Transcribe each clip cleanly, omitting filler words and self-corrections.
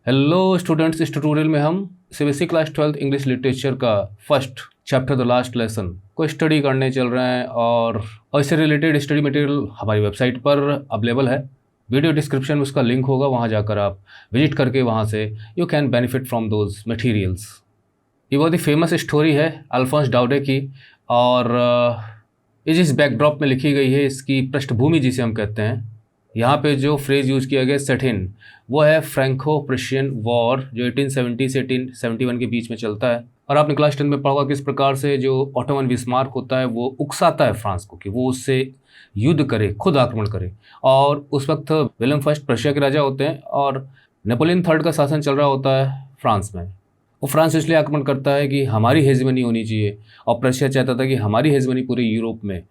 Hello students, इस tutorial में हम CBSE class 12th English literature का first chapter the last lesson को स्टडी करने चल रहे हैं और इससे रिलेटेड स्टडी मटेरियल हमारी वेबसाइट पर अवेलेबल है। वीडियो डिस्क्रिप्शन में उसका लिंक होगा, वहाँ जाकर आप विजिट करके वहाँ से you can benefit from those materials. ये बहुत ही फेमस स्टोरी है अल्फोंस डाउडे की और ये जिस बैकड्रॉप में लिखी गई है, इसकी पृष्ठभूमि जिसे हम कहते हैं, यहाँ पे जो फ्रेज़ यूज़ किया गया सेटिन, वो है फ्रैंको प्रुशियन वॉर जो 1870 से 1871 के बीच में चलता है। और आपने क्लास 10 में पढ़ा किस प्रकार से जो ऑटोमन बिस्मार्क होता है वो उकसाता है फ्रांस को कि वो उससे युद्ध करे, खुद आक्रमण करे। और उस वक्त विलियम फर्स्ट प्रशिया के राजा होते हैं और नेपोलियन थर्ड का शासन चल रहा होता है फ्रांस में। वो फ्रांस इसलिए आक्रमण करता है कि हमारी हेजमनी होनी चाहिए और प्रशिया चाहता था कि हमारी हेजमनी पूरे यूरोप में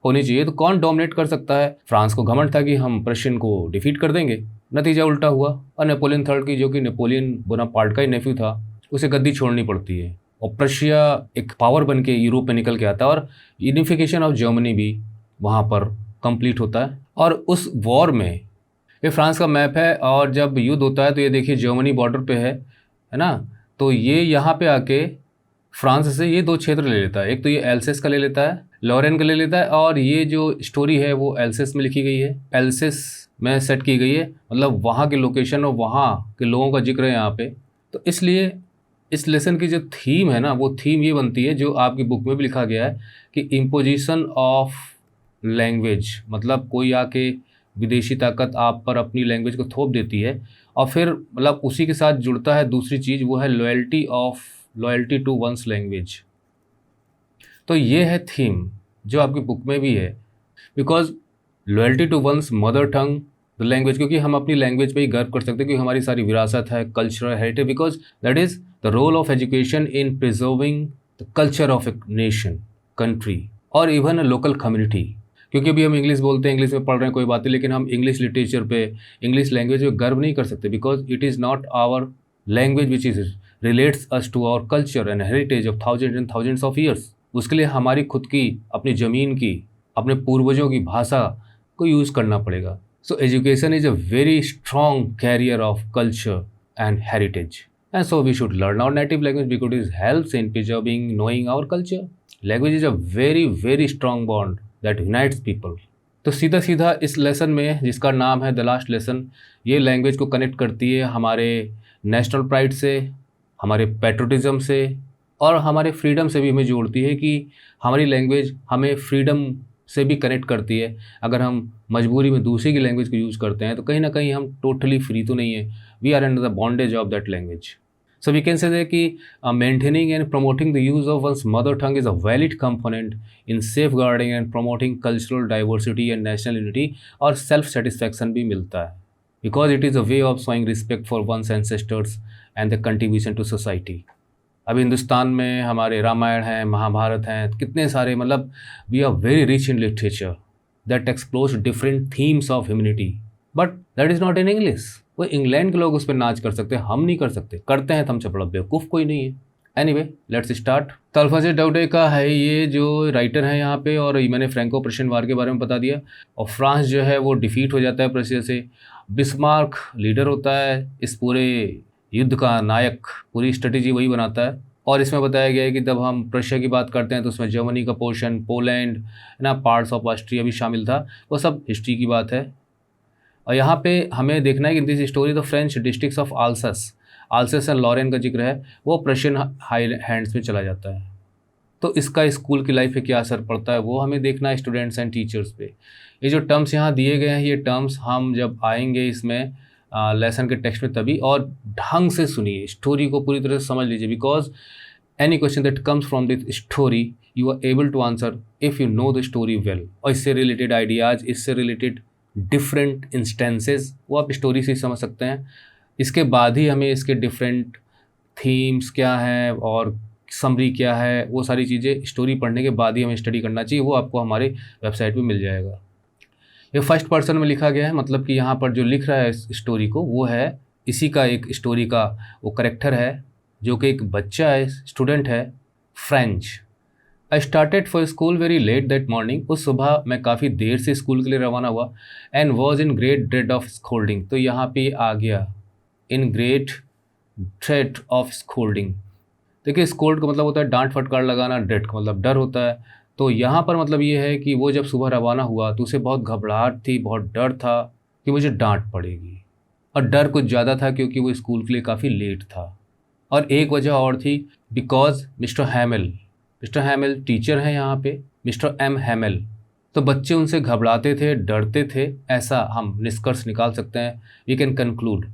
होनी चाहिए। तो कौन डोमिनेट कर सकता है? फ्रांस को घमंड था कि हम प्रशियन को डिफीट कर देंगे। नतीजा उल्टा हुआ और नेपोलियन थर्ड की, जो कि नेपोलियन बोनापार्ट का ही नेफ्यू था, उसे गद्दी छोड़नी पड़ती है और प्रशिया एक पावर बन के यूरोप में निकल के आता है और यूनिफिकेशन ऑफ जर्मनी भी वहाँ पर कंप्लीट होता है। और उस वॉर में ये फ्रांस का मैप है और जब युद्ध होता है तो ये देखिए जर्मनी बॉर्डर पे है ना। तो ये यहाँ पे आके फ्रांस से ये दो क्षेत्र ले लेता है। एक तो ये एल्सेस का ले लेता है, लॉरेन का ले लेता है, और ये जो स्टोरी है वो एल्सेस में लिखी गई है, एल्सेस में सेट की गई है, मतलब वहाँ के लोकेशन और वहाँ के लोगों का जिक्र है यहाँ पे। तो इसलिए इस लेसन की जो थीम है ना, वो थीम ये बनती है जो आपकी बुक में भी लिखा गया है कि इम्पोजिशन ऑफ लैंग्वेज, मतलब कोई आके विदेशी ताकत आप पर अपनी लैंग्वेज को थोप देती है और फिर मतलब उसी के साथ जुड़ता है दूसरी चीज़, वो है लॉयल्टी टू वंस लैंग्वेज। तो ये है थीम जो आपकी बुक में भी है, because loyalty to one's mother tongue the language, क्योंकि हम अपनी लैंग्वेज पे ही गर्व कर सकते हैं क्योंकि हमारी सारी विरासत है, cultural heritage, because that is the role of education in preserving the culture of a nation, country और इवन अ लोकल कम्युनिटी। क्योंकि अभी हम इंग्लिश बोलते हैं, इंग्लिश में पढ़ रहे हैं, कोई बात नहीं, लेकिन हम इंग्लिश लिटरेचर पे, इंग्लिश लैंग्वेज पे गर्व नहीं कर सकते because it is not our language which is relates us to our culture and heritage of thousand and thousands of years. उसके लिए हमारी खुद की, अपनी ज़मीन की, अपने पूर्वजों की भाषा को यूज़ करना पड़ेगा। So education is a very strong carrier of culture and heritage, and so we should learn our native language because it helps in preserving knowing our culture. Language is a very very strong bond that unites people. तो सीधा सीधा इस lesson में, जिसका नाम है the last lesson, ये language को कनेक्ट करती है हमारे नेशनल प्राइड से, हमारे पैट्रियोटिज्म से और हमारे फ्रीडम से भी हमें जोड़ती है कि हमारी लैंग्वेज हमें फ्रीडम से भी कनेक्ट करती है। अगर हम मजबूरी में दूसरे की लैंग्वेज को यूज़ करते हैं तो कहीं ना कहीं हम टोटली फ्री तो नहीं है, we are under the bondage of that language. So we can say that कि maintaining and promoting the use of one's mother tongue is a valid component in safeguarding and promoting cultural diversity and national unity, और self satisfaction भी मिलता है because it is a way of showing respect for one's ancestors and their contribution to society। अभी हिंदुस्तान में हमारे रामायण हैं, महाभारत हैं, कितने सारे, मतलब we are very rich in literature that explores different themes of humanity, but that is not in English. वो England के लोग उस पर नाच कर सकते हैं, हम नहीं कर सकते, करते हैं तो हमसे बड़ा बेवकूफ़ कोई नहीं है। Anyway let's start. तो अल्फोंस डाउडे का है ये जो राइटर है यहाँ पे, और मैंने फ्रैंको प्रुशियन वार के बारे में बता दिया। और फ्रांस जो है वो डिफीट हो जाता है प्रशिया से। बिस्मार्क लीडर होता है इस पूरे युद्ध का नायक, पूरी स्ट्रेटेजी वही बनाता है। और इसमें बताया गया है कि जब हम प्रशिया की बात करते हैं तो उसमें जर्मनी का पोर्शन, पोलैंड है ना, पार्ट्स ऑफ ऑस्ट्रिया भी शामिल था। वो सब हिस्ट्री की बात है। और यहाँ पे हमें देखना है कि this story the French districts of Alsace and Lorraine का जिक्र है, वो प्रशियन हाई हैंड्स में चला जाता है। तो इसका स्कूल की लाइफ पे क्या असर पड़ता है वो हमें देखना है, स्टूडेंट्स एंड टीचर्स पे। ये जो टर्म्स यहाँ दिए गए हैं, ये टर्म्स हम जब आएंगे इसमें लेसन के टेक्स्ट में तभी, और ढंग से सुनिए, स्टोरी को पूरी तरह से समझ लीजिए, because any question that comes from this story you are able to answer if you know the story well. और इससे रिलेटेड आइडियाज़, इससे रिलेटेड डिफरेंट इंस्टेंसेस वो आप स्टोरी से समझ सकते हैं। इसके बाद ही हमें इसके डिफरेंट थीम्स क्या है और समरी क्या है, वो सारी चीज़ें स्टोरी पढ़ने के बाद ही हमें स्टडी करना चाहिए। वो आपको हमारे वेबसाइट पे मिल जाएगा। ये फर्स्ट पर्सन में लिखा गया है, मतलब कि यहाँ पर जो लिख रहा है इस स्टोरी को वो है इसी का एक स्टोरी का वो करेक्टर है, जो कि एक बच्चा है, स्टूडेंट है, French. I started for school very let that morning. उस सुबह मैं काफ़ी देर से स्कूल के लिए रवाना हुआ। And was in great dread of scolding. तो यहाँ पे आ गया in great threat of scolding. देखिए स्कोल्ड का मतलब होता है डांट फटकार लगाना, ड्रेड का मतलब डर होता है। तो यहाँ पर मतलब ये है कि वो जब सुबह रवाना हुआ तो उसे बहुत घबराहट थी, बहुत डर था कि मुझे डांट पड़ेगी, और डर कुछ ज़्यादा था क्योंकि वो स्कूल के लिए काफ़ी लेट था। और एक वजह और थी, बिकॉज मिस्टर हैमिल टीचर हैं यहाँ पे, मिस्टर एम हैमिल। तो बच्चे उनसे घबराते थे, डरते थे, ऐसा हम निष्कर्ष निकाल सकते हैं, we can conclude.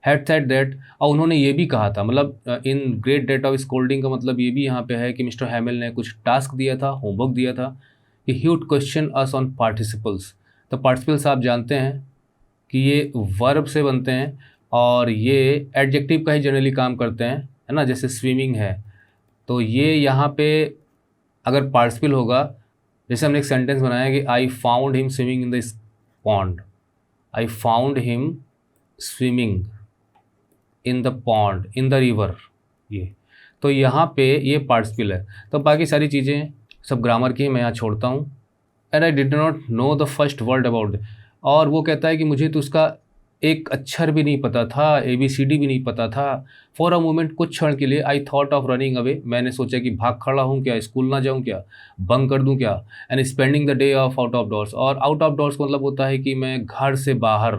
Had said that, और उन्होंने ये भी कहा था, मतलब इन ग्रेट डेट ऑफ स्कोल्डिंग का मतलब ये भी यहाँ पे है कि मिस्टर हैमिल ने कुछ टास्क दिया था, होमवर्क दिया था कि he would question us on participles. तो पार्टिसिपल्स आप जानते हैं कि ये वर्ब से बनते हैं और ये एडजेक्टिव का ही जनरली काम करते हैं, है ना। जैसे स्विमिंग है तो ये यहाँ पे अगर पार्टिसिपल होगा, जैसे हमने एक सेंटेंस बनाया कि I found him swimming in the pond, I found him swimming in the pond, in the river, ये तो यहाँ पे ये पार्टिसिपल है। तो बाकी सारी चीज़ें सब ग्रामर की मैं यहाँ छोड़ता हूँ। And I did not know the first word about, और वो कहता है कि मुझे तो उसका एक अक्षर भी नहीं पता था, ABCD भी नहीं पता था। फॉर अ मोमेंट, कुछ क्षण के लिए, I thought of running away, मैंने सोचा कि भाग खड़ा हूँ क्या, स्कूल ना जाऊँ क्या, बंक कर दूँ क्या। And spending the day of out of doors, और आउट ऑफ डोर्स का मतलब होता है कि मैं घर से बाहर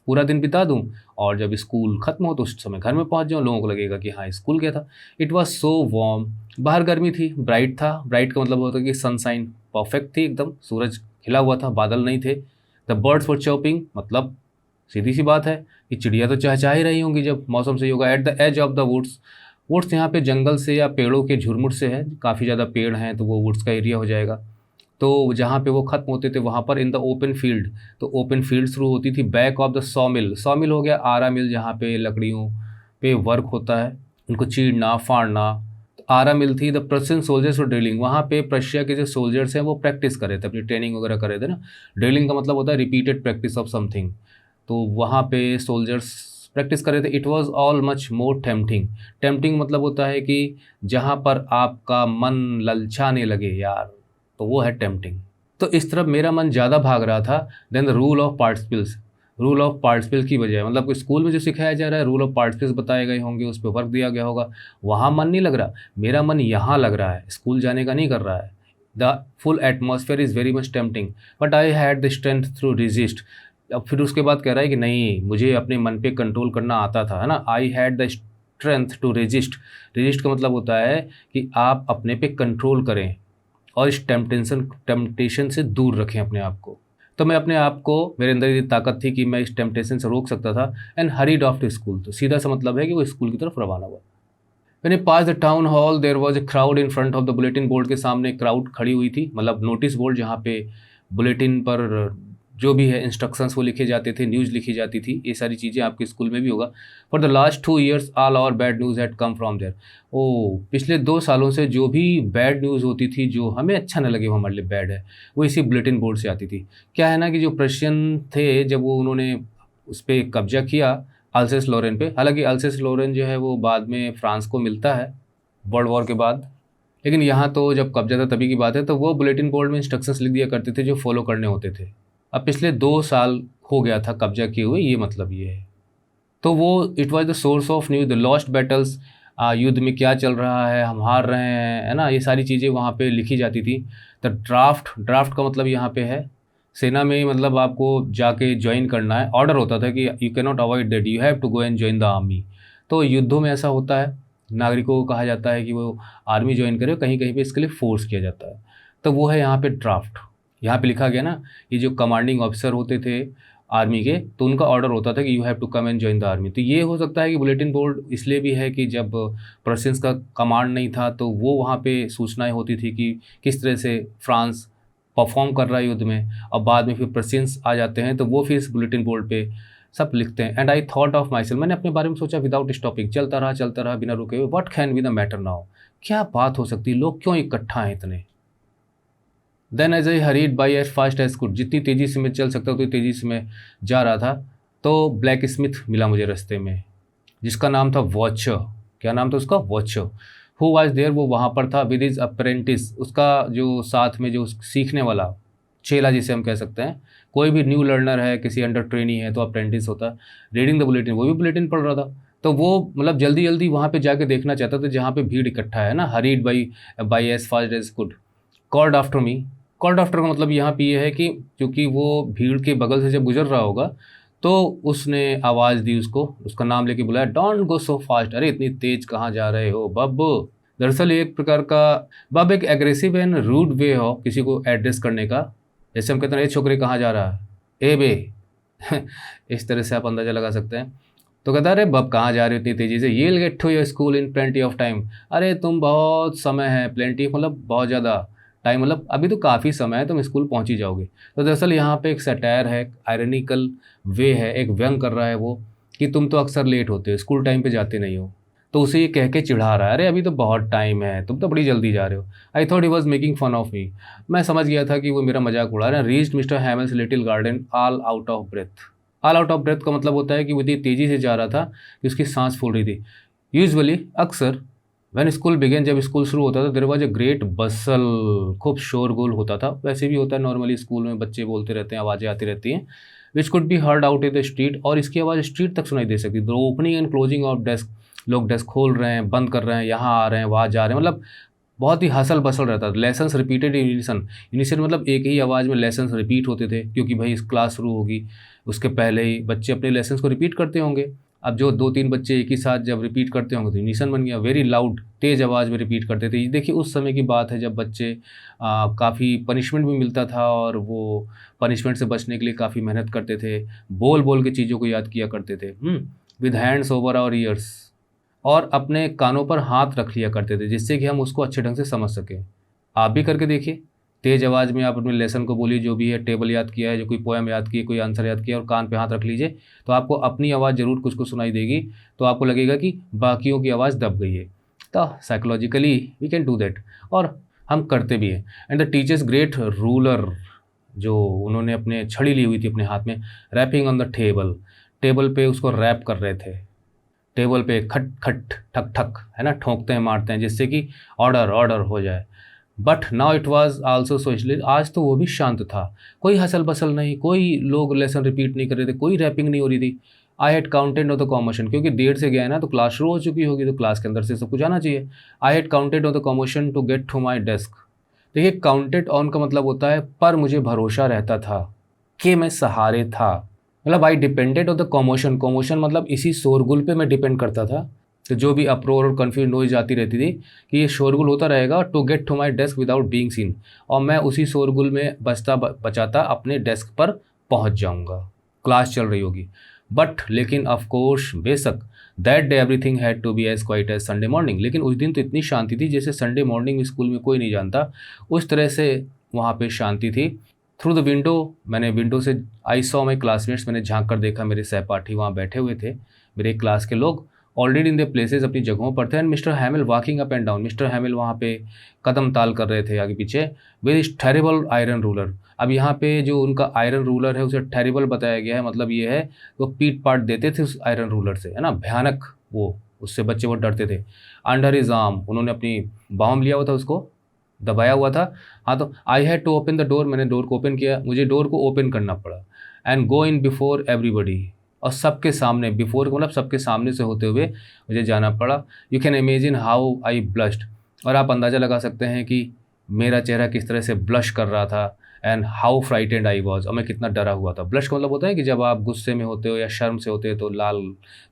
पूरा दिन बिता दूँ, और जब स्कूल ख़त्म हो तो उस समय घर में पहुँच जाऊँ, लोगों को लगेगा कि हाँ स्कूल गया था। इट वॉज सो वार्म, बाहर गर्मी थी, ब्राइट था, ब्राइट का मतलब होता है कि सनसाइन परफेक्ट थी एकदम, सूरज खिला हुआ था, बादल नहीं थे। द बर्ड्स वर चर्पिंग, मतलब सीधी सी बात है कि चिड़िया तो चहचहा ही रही होंगी जब मौसम सही होगा। At the edge of the woods, woods यहाँ पे जंगल से या पेड़ों के झुरमुट से है, काफ़ी ज़्यादा पेड़ हैं तो वो वुड्स का एरिया हो जाएगा। तो जहाँ पे वो ख़त्म होते थे वहाँ पर इन द ओपन फील्ड, तो ओपन फील्ड शुरू होती थी। बैक ऑफ द सॉमिल, सॉमिल हो गया आरा मिल, जहाँ पे लकड़ियों पे वर्क होता है, उनको चीरना फाड़ना। तो आरा मिल थी। द प्रशियन सोल्जर्स और ड्रिलिंग, वहाँ पे प्रशिया के जो सोल्जर्स हैं वो प्रैक्टिस कर रहे थे, अपनी ट्रेनिंग वगैरह कर रहे थे ना। ड्रिलिंग का मतलब होता है रिपीटेड प्रैक्टिस ऑफ समथिंग, तो वहाँ पे सोल्जर्स प्रैक्टिस कर रहे थे। It was all much more tempting, tempting मतलब होता है कि जहाँ पर आपका मन ललचाने लगे यार, तो वो है टेम्पटिंग। तो इस तरफ मेरा मन ज़्यादा भाग रहा था than the rule of participles, rule of participle की बजाय, मतलब स्कूल में जो सिखाया जा रहा है रूल ऑफ पार्टिसिपल्स बताए गए होंगे, उस पर वर्क दिया गया होगा, वहाँ मन नहीं लग रहा। मेरा मन यहाँ लग रहा है, स्कूल जाने का नहीं कर रहा है। The full atmosphere is very much tempting but I had the strength through resist. अब फिर उसके बाद कह रहा है कि नहीं, मुझे अपने मन पे कंट्रोल करना आता था, है ना। I had the strength to resist, resist का मतलब होता है कि आप अपने पे कंट्रोल करें और इस टेम्पटेशन से दूर रखें अपने आप को। तो मैं अपने आप को, मेरे अंदर ये ताकत थी कि मैं इस टेम्पटेशन से रोक सकता था। And hurried off to school, तो सीधा सा मतलब है कि वो स्कूल की तरफ रवाना हुआ। मैंने pass the town hall there was a crowd in front of the bulletin board, के सामने क्राउड खड़ी हुई थी, मतलब नोटिस बोर्ड जहाँ पे बुलेटिन पर जो भी है इंस्ट्रक्शंस वो लिखे जाते थे, न्यूज़ लिखी जाती थी। ये सारी चीज़ें आपके स्कूल में भी होगा। For the last 2 years all our bad news had come from there. ओ, पिछले 2 सालों से जो भी बैड न्यूज़ होती थी, जो हमें अच्छा न लगे वो हमारे लिए बैड है, वो इसी बुलेटिन बोर्ड से आती थी। क्या है ना कि जो प्रशियन थे, जब वो उन्होंने उस पर कब्जा किया अल्सेस लॉरेन पे, हालांकि अल्सेस लॉरेन जो है वो बाद में फ्रांस को मिलता है वर्ल्ड वॉर के बाद, लेकिन यहाँ तो जब कब्जा था तभी की बात है। तो वो बुलेटिन बोर्ड में इंस्ट्रक्शंस लिख दिया करते थे जो फॉलो करने होते थे। अब पिछले 2 साल हो गया था कब्जा किए हुए, ये मतलब ये है। तो वो it was the source of news, the lost battles, युद्ध में क्या चल रहा है, हम हार रहे हैं, है ना, ये सारी चीज़ें वहाँ पे लिखी जाती थी। द ड्राफ्ट, ड्राफ्ट का मतलब यहाँ पे है सेना में, मतलब आपको जाके ज्वाइन करना है। ऑर्डर होता था कि you can not avoid that, you have to go and join the army. तो युद्धों में ऐसा होता है, नागरिकों को कहा जाता है कि वो आर्मी ज्वाइन करे, कहीं कहीं पे इसके लिए फोर्स किया जाता है। तो वो है यहाँ पे ड्राफ्ट। यहाँ पे लिखा गया ना, ये जो कमांडिंग ऑफिसर होते थे आर्मी के, तो उनका ऑर्डर होता था कि you have to come and join the army. तो ये हो सकता है कि बुलेटिन बोर्ड इसलिए भी है कि जब प्रशियंस का कमांड नहीं था तो वो वहाँ पे सूचनाएं होती थी कि किस तरह से फ्रांस परफॉर्म कर रहा है युद्ध में, और बाद में फिर प्रशियंस आ जाते हैं तो वो फिर इस बुलेटिन बोर्ड पे सब लिखते हैं। And I thought of my self, मैंने अपने बारे में सोचा विदाउट स्टॉपिंग, चलता रहा बिना रुके हुए। What can be the matter now, क्या बात हो सकती है, लोग क्यों इकट्ठा हैं इतने। Then as I hurried by as fast as could, जितनी तेज़ी से मैं चल सकता उतनी तेज़ी से मैं जा रहा था। तो ब्लैक स्मिथ मिला मुझे रास्ते में, जिसका नाम था वॉचर। क्या नाम था उसका? वॉचर। हु वाज देयर, वो वहाँ पर था विद हिज अप्रेंटिस, उसका जो साथ में जो सीखने वाला चेला जिसे हम कह सकते हैं, कोई भी न्यू लर्नर है, किसी अंडर ट्रेनी है तो अप्रेंटिस होता है, रीडिंग द बुलेटिन, वो भी बुलेटिन पढ़ रहा था। तो वो मतलब जल्दी जल्दी वहाँ पे जाके देखना चाहता था जहाँ पे भीड़ इकट्ठा है ना, hurried by as fast as could, called after me. Called after का मतलब यहाँ पे ये है कि क्योंकि वो भीड़ के बगल से जब गुजर रहा होगा तो उसने आवाज़ दी उसको, उसका नाम लेके बुलाया, डोंट गो सो फास्ट, अरे इतनी तेज कहाँ जा रहे हो बब। दरअसल एक प्रकार का बब एक एग्रेसिव एंड रूड वे हो किसी को एड्रेस करने का, जैसे हम कहते हैं ए छोकरे कहाँ जा रहा है, ए बे इस तरह से आप अंदाज़ा लगा सकते हैं। तो कहता अरे बब कहाँ जा रहे हो इतनी तेज़ी से, ये get to your school in plenty of time, अरे तुम बहुत समय है, प्लेंटी मतलब बहुत ज़्यादा, टाइम मतलब अभी तो काफ़ी समय है, तुम स्कूल पहुँच ही जाओगे। तो दरअसल यहाँ पे एक सटायर है, आयरनिकल वे है, एक व्यंग कर रहा है वो कि तुम तो अक्सर लेट होते हो, स्कूल टाइम पे जाते नहीं हो। तो उसे ये कह के चिढ़ा रहा है, अरे अभी तो बहुत टाइम है, तुम तो बड़ी जल्दी जा रहे हो। I thought he was making fun of me, मैं समझ गया था कि वो मेरा मजाक उड़ा रहा है। Reached mister Hamel's little garden all out of breath. All out of breath का मतलब होता है कि वो इतनी तेज़ी से जा रहा था कि उसकी सांस फूल रही थी। यूजुअली अक्सर व्हेन स्कूल बिगेन, जब स्कूल शुरू होता था, देयर वाज अ ग्रेट बसल, खूब शोरगुल होता था, वैसे भी होता है नॉर्मली स्कूल में, बच्चे बोलते रहते हैं, आवाज़ें आती रहती हैं, which could be heard out in the street, और इसकी आवाज़ स्ट्रीट तक सुनाई दे सकती। The opening and closing of desk, लोग डेस्क खोल रहे हैं, बंद कर रहे हैं, यहाँ आ रहे हैं, वहाँ जा रहे हैं, मतलब बहुत ही हसल बसल रहता था। Lessons repeated in unison, unison मतलब एक ही आवाज़ में लेसन्स रिपीट होते थे, क्योंकि भाई इस क्लास शुरू होगी, उसके पहले ही बच्चे अपने लेसन्स को रिपीट करते होंगे। अब जो 2-3 बच्चे एक ही साथ जब रिपीट करते होंगे तो यूनिसन बन गया, वेरी लाउड, तेज़ आवाज़ में रिपीट करते थे। ये देखिए उस समय की बात है जब बच्चे काफ़ी पनिशमेंट भी मिलता था और वो पनिशमेंट से बचने के लिए काफ़ी मेहनत करते थे, बोल बोल के चीज़ों को याद किया करते थे, with hands over our ears, और अपने कानों पर हाथ रख लिया करते थे जिससे कि हम उसको अच्छे ढंग से समझ सकें। आप भी करके देखिए, तेज़ आवाज़ में आप अपने लेसन को बोलिए, जो भी है, टेबल याद किया है, जो कोई पोएम याद की है, कोई आंसर याद किया, और कान पे हाथ रख लीजिए, तो आपको अपनी आवाज़ ज़रूर कुछ को सुनाई देगी, तो आपको लगेगा कि बाकियों की आवाज़ दब गई है। तो psychologically we can do that, और हम करते भी हैं। And the teacher's great ruler, जो उन्होंने अपने छड़ी ली हुई थी अपने हाथ में, rapping on the table, table पे उसको रैप कर रहे थे, टेबल पे खट खट ठक ठक, है ना, ठोंकते हैं, मारते हैं, जिससे कि ऑर्डर ऑर्डर हो जाए। But now it was also so इसलिए आज तो वो भी शांत था, कोई हसल बसल नहीं, कोई लोग लेसन रिपीट नहीं कर रहे थे, कोई रैपिंग नहीं हो रही थी। आई had counted on the commotion, क्योंकि देर से गया है ना, तो क्लास शुरू हो चुकी होगी, तो क्लास के अंदर से सब कुछ आना चाहिए। I had counted on the commotion to get to my desk. देखिए काउंटेड ऑन का मतलब होता है पर मुझे भरोसा रहता था, कि मैं सहारे था, मतलब I depended on the commotion, commotion मतलब इसी शोरगुल पे मैं डिपेंड करता था। तो जो भी अप्रोर और कन्फ्यूज नॉइज आती रहती थी कि ये शोरगुल होता रहेगा, to get to my desk without being seen, और मैं उसी शोरगुल में बचता बचाता अपने डेस्क पर पहुंच जाऊंगा, क्लास चल रही होगी। बट लेकिन ऑफ कोर्स, बेशक, that day everything had to be as quiet as Sunday morning, लेकिन उस दिन तो इतनी शांति थी जैसे संडे मॉर्निंग स्कूल में कोई नहीं जानता, उस तरह से वहाँ पे शांति थी। थ्रू द विंडो, मैंने विंडो से आई सॉ माई क्लासमेट्स, मैंने झांक कर देखा, मेरे सहपाठी वहाँ बैठे हुए थे, मेरे क्लास के लोग, ऑलरेडी इन द प्लेसेस, अपनी जगहों पर थे। And mister Hamel walking up and down, mister Hamel वहाँ पे कदम ताल कर रहे थे आगे पीछे, विद इस टेरिबल आयरन रूलर। अब यहाँ पे जो उनका आयरन रूलर है उसे टेरिबल बताया गया है, मतलब ये है वो पीट पाट देते थे उस आयरन रूलर से, है ना, भयानक, वो उससे बच्चे बहुत डरते थे। अंडर हिज आर्म, उन्होंने अपनी बाँह में लिया हुआ था, उसको दबाया हुआ था। हाँ, तो I had to open the door, मैंने डोर को ओपन किया, मुझे डोर को ओपन करना पड़ा, and go in before everybody, और सबके सामने, बिफोर मतलब सबके सामने से होते हुए मुझे जाना पड़ा। You can imagine how I blushed, और आप अंदाज़ा लगा सकते हैं कि मेरा चेहरा किस तरह से ब्लश कर रहा था, and how frightened I was, और मैं कितना डरा हुआ था। ब्लश का मतलब होता है कि जब आप गुस्से में होते हो या शर्म से होते हो तो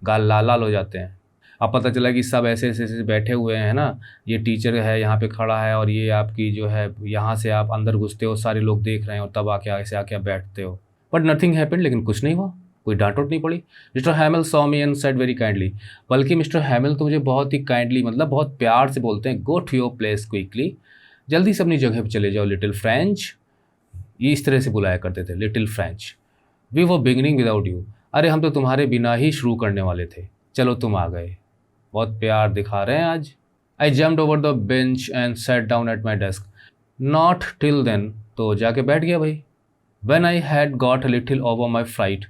गाल लाल लाल हो जाते हैं। अब पता चला कि सब ऐसे ऐसे ऐसे बैठे हुए हैं ना, ये टीचर है यहाँ पे खड़ा है, और ये आपकी जो है, यहाँ से आप अंदर घुसते हो, सारे लोग देख रहे हैं, और तब आके ऐसे आके आप बैठते हो। बट नथिंग हैपेंड, लेकिन कुछ नहीं हुआ, कोई डांट उट नहीं पड़ी। Mister हैमिल saw me and said very kindly, बल्कि मिस्टर हैमिल तो मुझे बहुत ही काइंडली, मतलब बहुत प्यार से बोलते हैं, go to your place quickly, जल्दी से अपनी जगह पर चले जाओ, लिटिल फ्रेंच, ये इस तरह से बुलाया करते थे, लिटिल फ्रेंच। वी वो बिगनिंग विदाउट यू, अरे हम तो तुम्हारे बिना ही शुरू करने वाले थे, चलो तुम आ गए, बहुत प्यार दिखा रहे हैं आज। I jumped over the bench and sat down at my desk, not till then, तो जाके बैठ गया भाई। When I had got a little over my fright,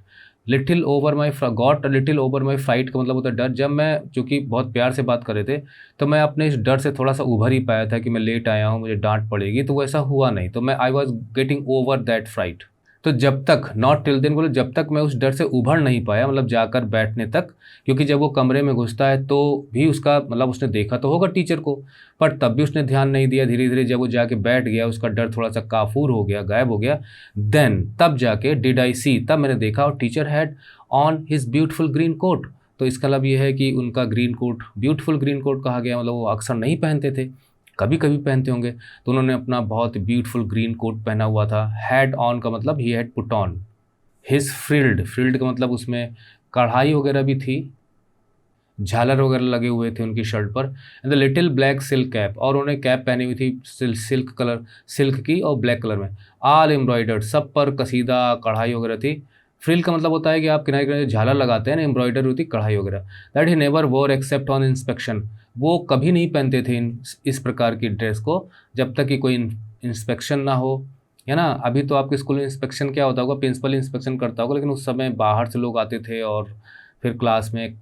little over my got little over my fright का मतलब होता है डर। जब मैं, चूँकि बहुत प्यार से बात कर रहे थे, तो मैं अपने इस डर से थोड़ा-सा उभर ही पाया था कि मैं लेट आया हूँ, मुझे डाँट पड़ेगी, तो वो ऐसा हुआ नहीं। तो मैं I was getting over that fright. तो जब तक, नॉट टिल देन बोले, जब तक मैं उस डर से उभर नहीं पाया, मतलब जाकर बैठने तक, क्योंकि जब वो कमरे में घुसता है तो भी उसका मतलब उसने देखा तो होगा टीचर को, पर तब भी उसने ध्यान नहीं दिया। धीरे-धीरे जब वो जाके बैठ गया, उसका डर थोड़ा-सा काफ़ूर हो गया, गायब हो गया, देन तब जाके डिड आई सी, तब मैंने देखा और teacher had on his beautiful green coat. तो इसका मतलब ये है कि उनका green coat, beautiful green coat कहा गया, मतलब वो अक्सर नहीं पहनते थे, कभी-कभी पहनते होंगे। तो उन्होंने अपना बहुत ब्यूटीफुल ग्रीन कोट पहना हुआ था। हैड ऑन का मतलब ही had put on. His frilled, frilled का मतलब उसमें कढ़ाई वगैरह भी थी, झालर वगैरह लगे हुए थे उनकी शर्ट पर। And the little black silk cap, और उन्होंने कैप पहनी हुई थी सिल्क कलर, सिल्क की और ब्लैक कलर में। ऑल एम्ब्रॉयडर्ड, सब पर कसीदा कढ़ाई वगैरह थी। फ्रिल का मतलब होता है कि आप किनारे किनारे झालर लगाते हैं ना, एम्ब्रॉयडरी होती कढ़ाई वगैरह। दैट ही नेवर वोर एक्सेप्ट ऑन इंस्पेक्शन, वो कभी नहीं पहनते थे इस प्रकार की ड्रेस को जब तक कि कोई इंस्पेक्शन ना हो, है ना। अभी तो आपके स्कूल में इंस्पेक्शन क्या होता होगा, प्रिंसिपल इंस्पेक्शन करता होगा, लेकिन उस समय बाहर से लोग आते थे और फिर क्लास में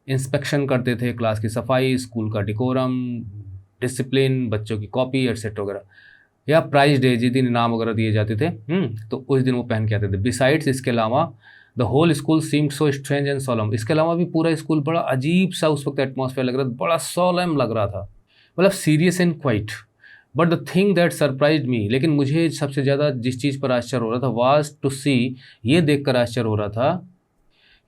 इंस्पेक्शन करते थे, क्लास की सफाई, स्कूल का डिकोरम, डिसिप्लिन, बच्चों की कॉपी एटसेट्रा वगैरह। या प्राइज डे, जिस दिन इनाम वगैरह दिए जाते थे, तो उस दिन वो पहन के आते थे। बिसाइड्स, इसके अलावा the whole school seemed so strange and solemn, इसके अलावा भी पूरा स्कूल बड़ा अजीब सा उस वक्त एटमॉस्फेयर लग रहा था, बड़ा सोलम लग रहा था, मतलब serious and quite. But the thing that surprise me, लेकिन मुझे सबसे ज़्यादा जिस चीज़ पर आश्चर्य हो रहा था, वाज टू सी, ये देखकर आश्चर्य हो रहा था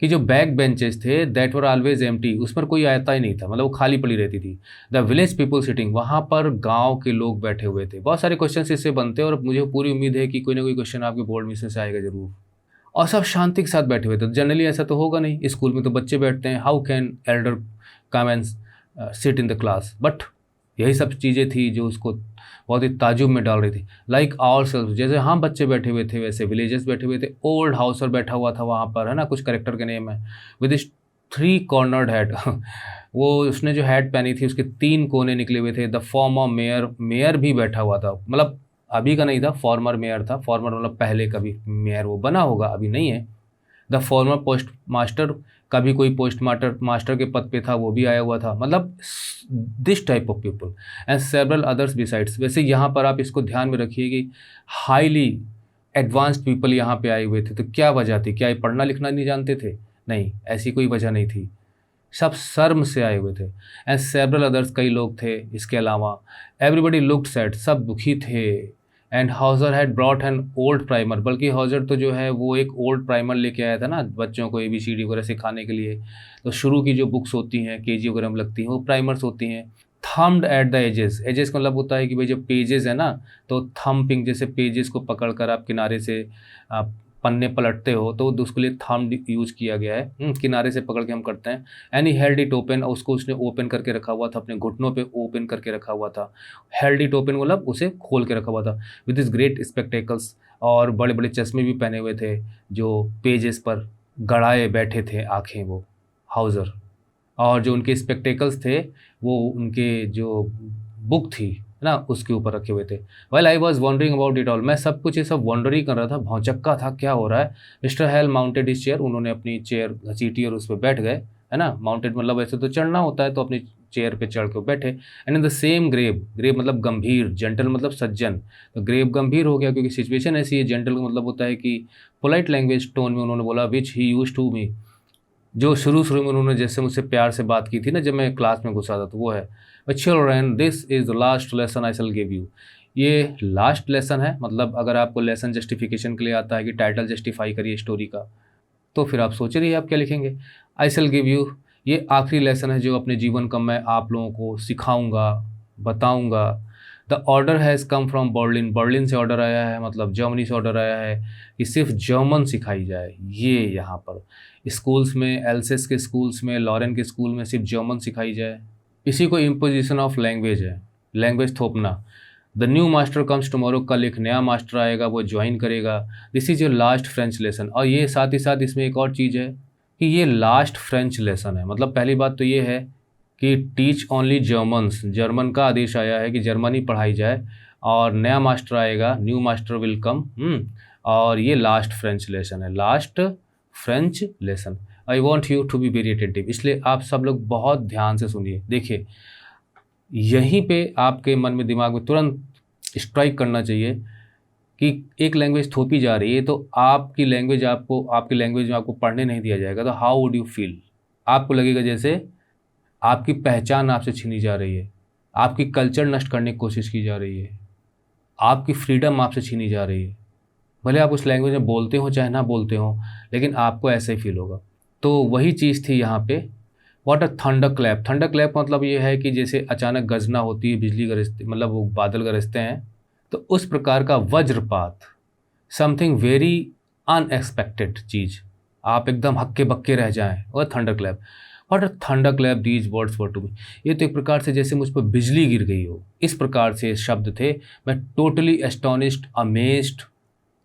कि जो बैक बेंचेस थे दैट वर ऑलवेज एम्प्टी, उस पर कोई आता ही नहीं था, मतलब वो खाली पड़ी रहती थी। द विलेज पीपल सिटिंग, वहाँ पर गांव के लोग बैठे हुए थे। बहुत सारे क्वेश्चन इससे बनते हैं और मुझे पूरी उम्मीद है कि कोई ना कोई क्वेश्चन आपके बोर्ड में से आएगा जरूर। और सब शांति के साथ बैठे हुए थे। जनरली ऐसा तो होगा नहीं, स्कूल में तो बच्चे बैठते हैं, how can Elder come and sit in the class, but यही सब चीज़ें थी जो उसको बहुत ही ताजुब में डाल रही थी। लाइक आवर सेल्फ, जैसे हम बच्चे बैठे हुए थे वैसे विलेजर्स बैठे हुए थे। ओल्ड हाउसर बैठा हुआ था वहाँ पर, है ना, कुछ करेक्टर के नेम है। विद इस 3 कॉर्नर्ड हैट वो उसने जो हैट पहनी थी उसके 3 कोने निकले हुए थे। द फॉर्मर मेयर, मेयर भी बैठा हुआ था, मतलब अभी का नहीं था, फॉर्मर मेयर था। फॉर्मर मतलब पहले कभी मेयर वो बना होगा, अभी नहीं है। द फॉर्मर पोस्ट मास्टर, कभी कोई पोस्ट मास्टर के पद पे था, वो भी आया हुआ था, मतलब this type of people and several others besides. वैसे यहाँ पर आप इसको ध्यान में रखिए कि हाईली एडवांस्ड पीपल यहाँ पे आए हुए थे। तो क्या वजह थी, क्या ये पढ़ना लिखना नहीं जानते थे? नहीं, ऐसी कोई वजह नहीं थी, सब शर्म से आए हुए थे। एंड सेवरल अदर्स, कई लोग थे इसके अलावा। एवरीबडी लुक्ड सैड, सब दुखी थे। And Houser had brought an old primer, बल्कि हाउजर तो जो है वो एक ओल्ड प्राइमर लेके आया था ना, बच्चों को ABCD वगैरह सिखाने के लिए। तो शुरू की जो बुक्स होती हैं KG वगैरह में लगती हैं, वो प्राइमर्स होती हैं। Thumbed at the edges, edges का मतलब होता है कि भाई जब पेजेस है ना, तो थम्पिंग, जैसे पेजेस को पकड़कर आप किनारे से पन्ने पलटते हो, तो उसके लिए थम्ड यूज किया गया है। किनारे से पकड़ के हम करते हैं। And he held it open, और उसको उसने ओपन करके रखा हुआ था, अपने घुटनों पे ओपन करके रखा हुआ था। हेल्ड इट ओपन मतलब उसे खोल के रखा हुआ था। विद दिस ग्रेट स्पेक्टेकल्स, और बड़े बड़े चश्मे भी पहने हुए थे, जो पेजेस पर गड़ाए बैठे थे आँखें, वो हाउजर। और जो उनके स्पेक्टेकल्स थे वो उनके जो बुक थी ना उसके ऊपर रखे हुए थे। Well I was wondering about it all, मैं सब कुछ ये सब वॉन्डर ही कर रहा था, भौचक्का था क्या हो रहा है। Mister hello mounted his chair, उन्होंने अपनी चेयर घसीटी और उस पर बैठ गए, है ना। माउंटेड मतलब ऐसे तो चढ़ना होता है, तो अपनी चेयर पे चढ़ के बैठे। And in the same grave, grave मतलब गंभीर, जेंटल मतलब सज्जन, तो ग्रेव गंभीर हो गया क्योंकि सिचुएशन ऐसी है। जेंटल का मतलब होता है कि पोलाइट लैंग्वेज टोन में उन्होंने बोला, विच ही यूज टू मी, जो शुरू में उन्होंने जैसे मुझसे प्यार से बात की थी ना जब मैं क्लास में घुसा था, तो वो है, children this is the last lesson I shell give you. ये लास्ट लेसन है, मतलब अगर आपको लेसन जस्टिफिकेशन के लिए आता है कि टाइटल जस्टिफाई करिए स्टोरी का, तो फिर आप सोच रही है आप क्या लिखेंगे। आई शैल गिव यू, ये आखिरी लेसन है जो अपने जीवन का मैं आप लोगों को सिखाऊंगा, बताऊंगा। The order has come from Berlin, Berlin से ऑर्डर आया है, मतलब जर्मनी से ऑर्डर आया है कि सिर्फ जर्मन सिखाई जाए। ये यहाँ पर स्कूल्स में, एल्सेस के स्कूल्स में, लॉरेन के स्कूल में सिर्फ जर्मन सिखाई जाए। इसी को इम्पोजिशन ऑफ लैंग्वेज है, लैंग्वेज थोपना। The new master comes tomorrow, कल एक नया मास्टर आएगा, वो ज्वाइन करेगा। This is your last French lesson. और ये साथ ही साथ इसमें एक और चीज़ है कि ये लास्ट फ्रेंच लेसन है। मतलब पहली बात तो ये है कि टीच ओनली जर्मन्स, जर्मन का आदेश आया है कि जर्मन ही पढ़ाई जाए, और नया मास्टर आएगा, न्यू मास्टर विल कम। और ये लास्ट फ्रेंच लेसन है, last French lesson. I want you to be very attentive, इसलिए आप सब लोग बहुत ध्यान से सुनिए। देखिए यहीं पे आपके मन में दिमाग में तुरंत स्ट्राइक करना चाहिए कि एक लैंग्वेज थोपी जा रही है, तो आपकी लैंग्वेज में आपको पढ़ने नहीं दिया जाएगा, तो हाउ वुड यू फील? आपको लगेगा जैसे आपकी पहचान आपसे छीनी जा रही है, आपकी कल्चर नष्ट करने की कोशिश की जा रही है, आपकी फ्रीडम आपसे छीनी जा रही है। भले आप उस लैंग्वेज में बोलते हो चाहे ना बोलते हो, लेकिन आपको ऐसे ही फील होगा। तो वही चीज़ थी यहाँ पे। What a thunder clap. Thunder clap मतलब ये है कि जैसे अचानक गर्जना होती है, बिजली गरजती, मतलब वो बादल गरजते हैं, तो उस प्रकार का वज्रपात, समथिंग वेरी अनएक्सपेक्टेड चीज़, आप एकदम हक्के बक्के रह जाएं, और thunder clap. What a thunder clap these words were to me. ये तो एक प्रकार से जैसे मुझ पर बिजली गिर गई हो, इस प्रकार से शब्द थे। मैं टोटली एस्टोनिश्ड, अमेज्ड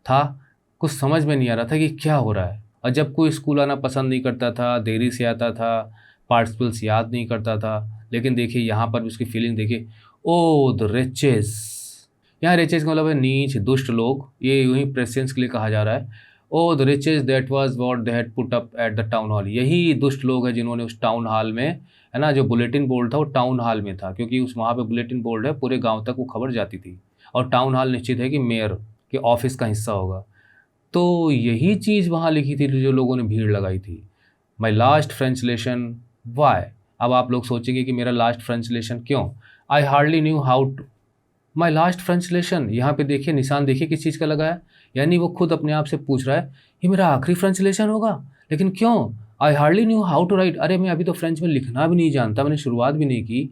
था, कुछ समझ में नहीं आ रहा था कि क्या हो रहा है। और जब कोई स्कूल आना पसंद नहीं करता था, देरी से आता था, पार्टिसिपल्स याद नहीं करता था, लेकिन देखिए यहाँ पर भी उसकी फीलिंग देखिए। ओ द रिचेस, यहाँ रिचेस का मतलब है नीच, दुष्ट लोग, ये यूं ही प्रेसिडेंस के लिए कहा जा रहा है। Oh the wretches that was what they had put up at the town hall, यही दुष्ट लोग हैं जिन्होंने उस टाउन हॉल में, है ना, जो बुलेटिन बोर्ड था वो टाउन हॉल में था, क्योंकि उस वहाँ पे बुलेटिन बोर्ड है, पूरे गाँव तक वो खबर जाती थी, और टाउन हॉल निश्चित है कि मेयर के ऑफिस का हिस्सा होगा। तो यही चीज़ वहाँ लिखी थी जो लोगों ने भीड़ लगाई थी। My last French lesson why. अब आप लोग सोचेंगे कि मेरा लास्ट फ्रेंच लेसन क्यों? I hardly knew how to. My last French lesson, यहाँ पे देखिए निशान, देखिए किस चीज़ का लगा है, यानी वो खुद अपने आप से पूछ रहा है ये मेरा आखिरी फ्रेंच लेसन होगा, लेकिन क्यों? I hardly knew how to write. अरे मैं अभी तो फ्रेंच में लिखना भी नहीं जानता, मैंने शुरुआत भी नहीं की।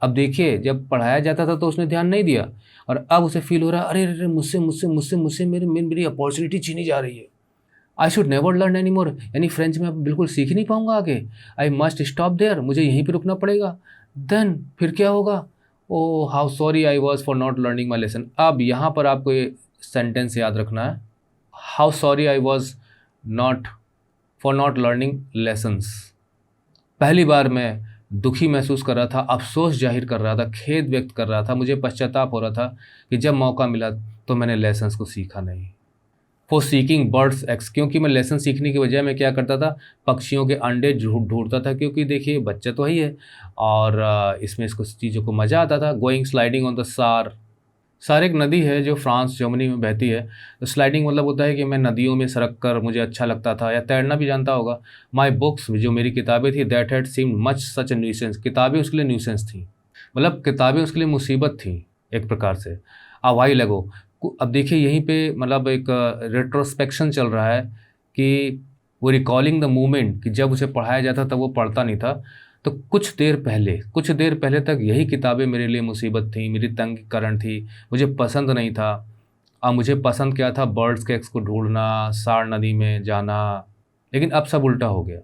अब देखिए जब पढ़ाया जाता था तो उसने ध्यान नहीं दिया, और अब उसे फील हो रहा है अरे अरे मुझसे मुझसे मुझसे मुझसे मेरी अपॉर्चुनिटी छीनी जा रही है। I should never learn any more, यानी फ्रेंच में अब बिल्कुल सीख ही नहीं पाऊंगा आगे। आई मस्ट स्टॉप देयर, मुझे यहीं पे रुकना पड़ेगा। देन फिर क्या होगा? Oh how sorry I was for not learning my lesson. अब यहाँ पर आपको ये सेंटेंस याद रखना है, how sorry I was not for not learning lessons. पहली बार मैं दुखी महसूस कर रहा था, अफ़सोस ज़ाहिर कर रहा था, खेद व्यक्त कर रहा था, मुझे पश्चाताप हो रहा था कि जब मौका मिला तो मैंने लेसन्स को सीखा नहीं। फॉर सीकिंग बर्ड्स एग्स, क्योंकि मैं लेसन सीखने की बजाय मैं क्या करता था, पक्षियों के अंडे ढूंढता था, क्योंकि देखिए बच्चा तो ही है, और इसमें इसको चीज़ों को मज़ा आता था। गोइंग स्लाइडिंग ऑन द सार। सार एक नदी है जो फ्रांस जर्मनी में बहती है। तो स्लाइडिंग मतलब होता है कि मैं नदियों में सरक कर मुझे अच्छा लगता था, या तैरना भी जानता होगा। माई बुक्स, जो मेरी किताबें थी, that had seemed much such A nuisance, किताबें उसके लिए न्यूसेंस थी, मतलब किताबें उसके लिए मुसीबत थी एक प्रकार से। आ वाई लगो। अब देखिए यहीं पे मतलब एक रेट्रोस्पेक्शन चल रहा है कि वो रिकॉलिंग द मोमेंट, कि जब उसे पढ़ाया जाता तब वो पढ़ता नहीं था, तो कुछ देर पहले तक यही किताबें मेरे लिए मुसीबत थी, मेरी तंग करण थी, मुझे पसंद नहीं था। अब मुझे पसंद क्या था? बर्ड्स के एग्स को ढूंढना, सार नदी में जाना। लेकिन अब सब उल्टा हो गया।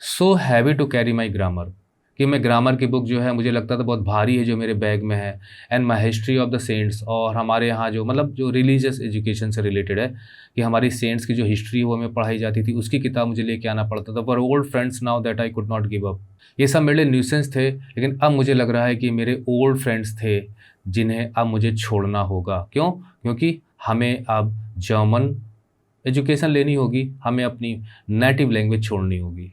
So heavy to carry my grammar, कि मैं ग्रामर की बुक जो है मुझे लगता था बहुत भारी है जो मेरे बैग में है। And my history of the saints, और हमारे यहाँ जो मतलब जो रिलीजियस एजुकेशन से रिलेटेड है, कि हमारी सेंट्स की जो हिस्ट्री है वो हमें पढ़ाई जाती थी, उसकी किताब मुझे लेके आना पड़ता था। For old friends now that I could not give up. ये सब मेरे लिए न्यूसेंस थे, लेकिन अब मुझे लग रहा है कि मेरे ओल्ड फ्रेंड्स थे जिन्हें अब मुझे छोड़ना होगा। क्यों? क्योंकि हमें अब जर्मन एजुकेशन लेनी होगी, हमें अपनी नेटिव लैंग्वेज छोड़नी होगी,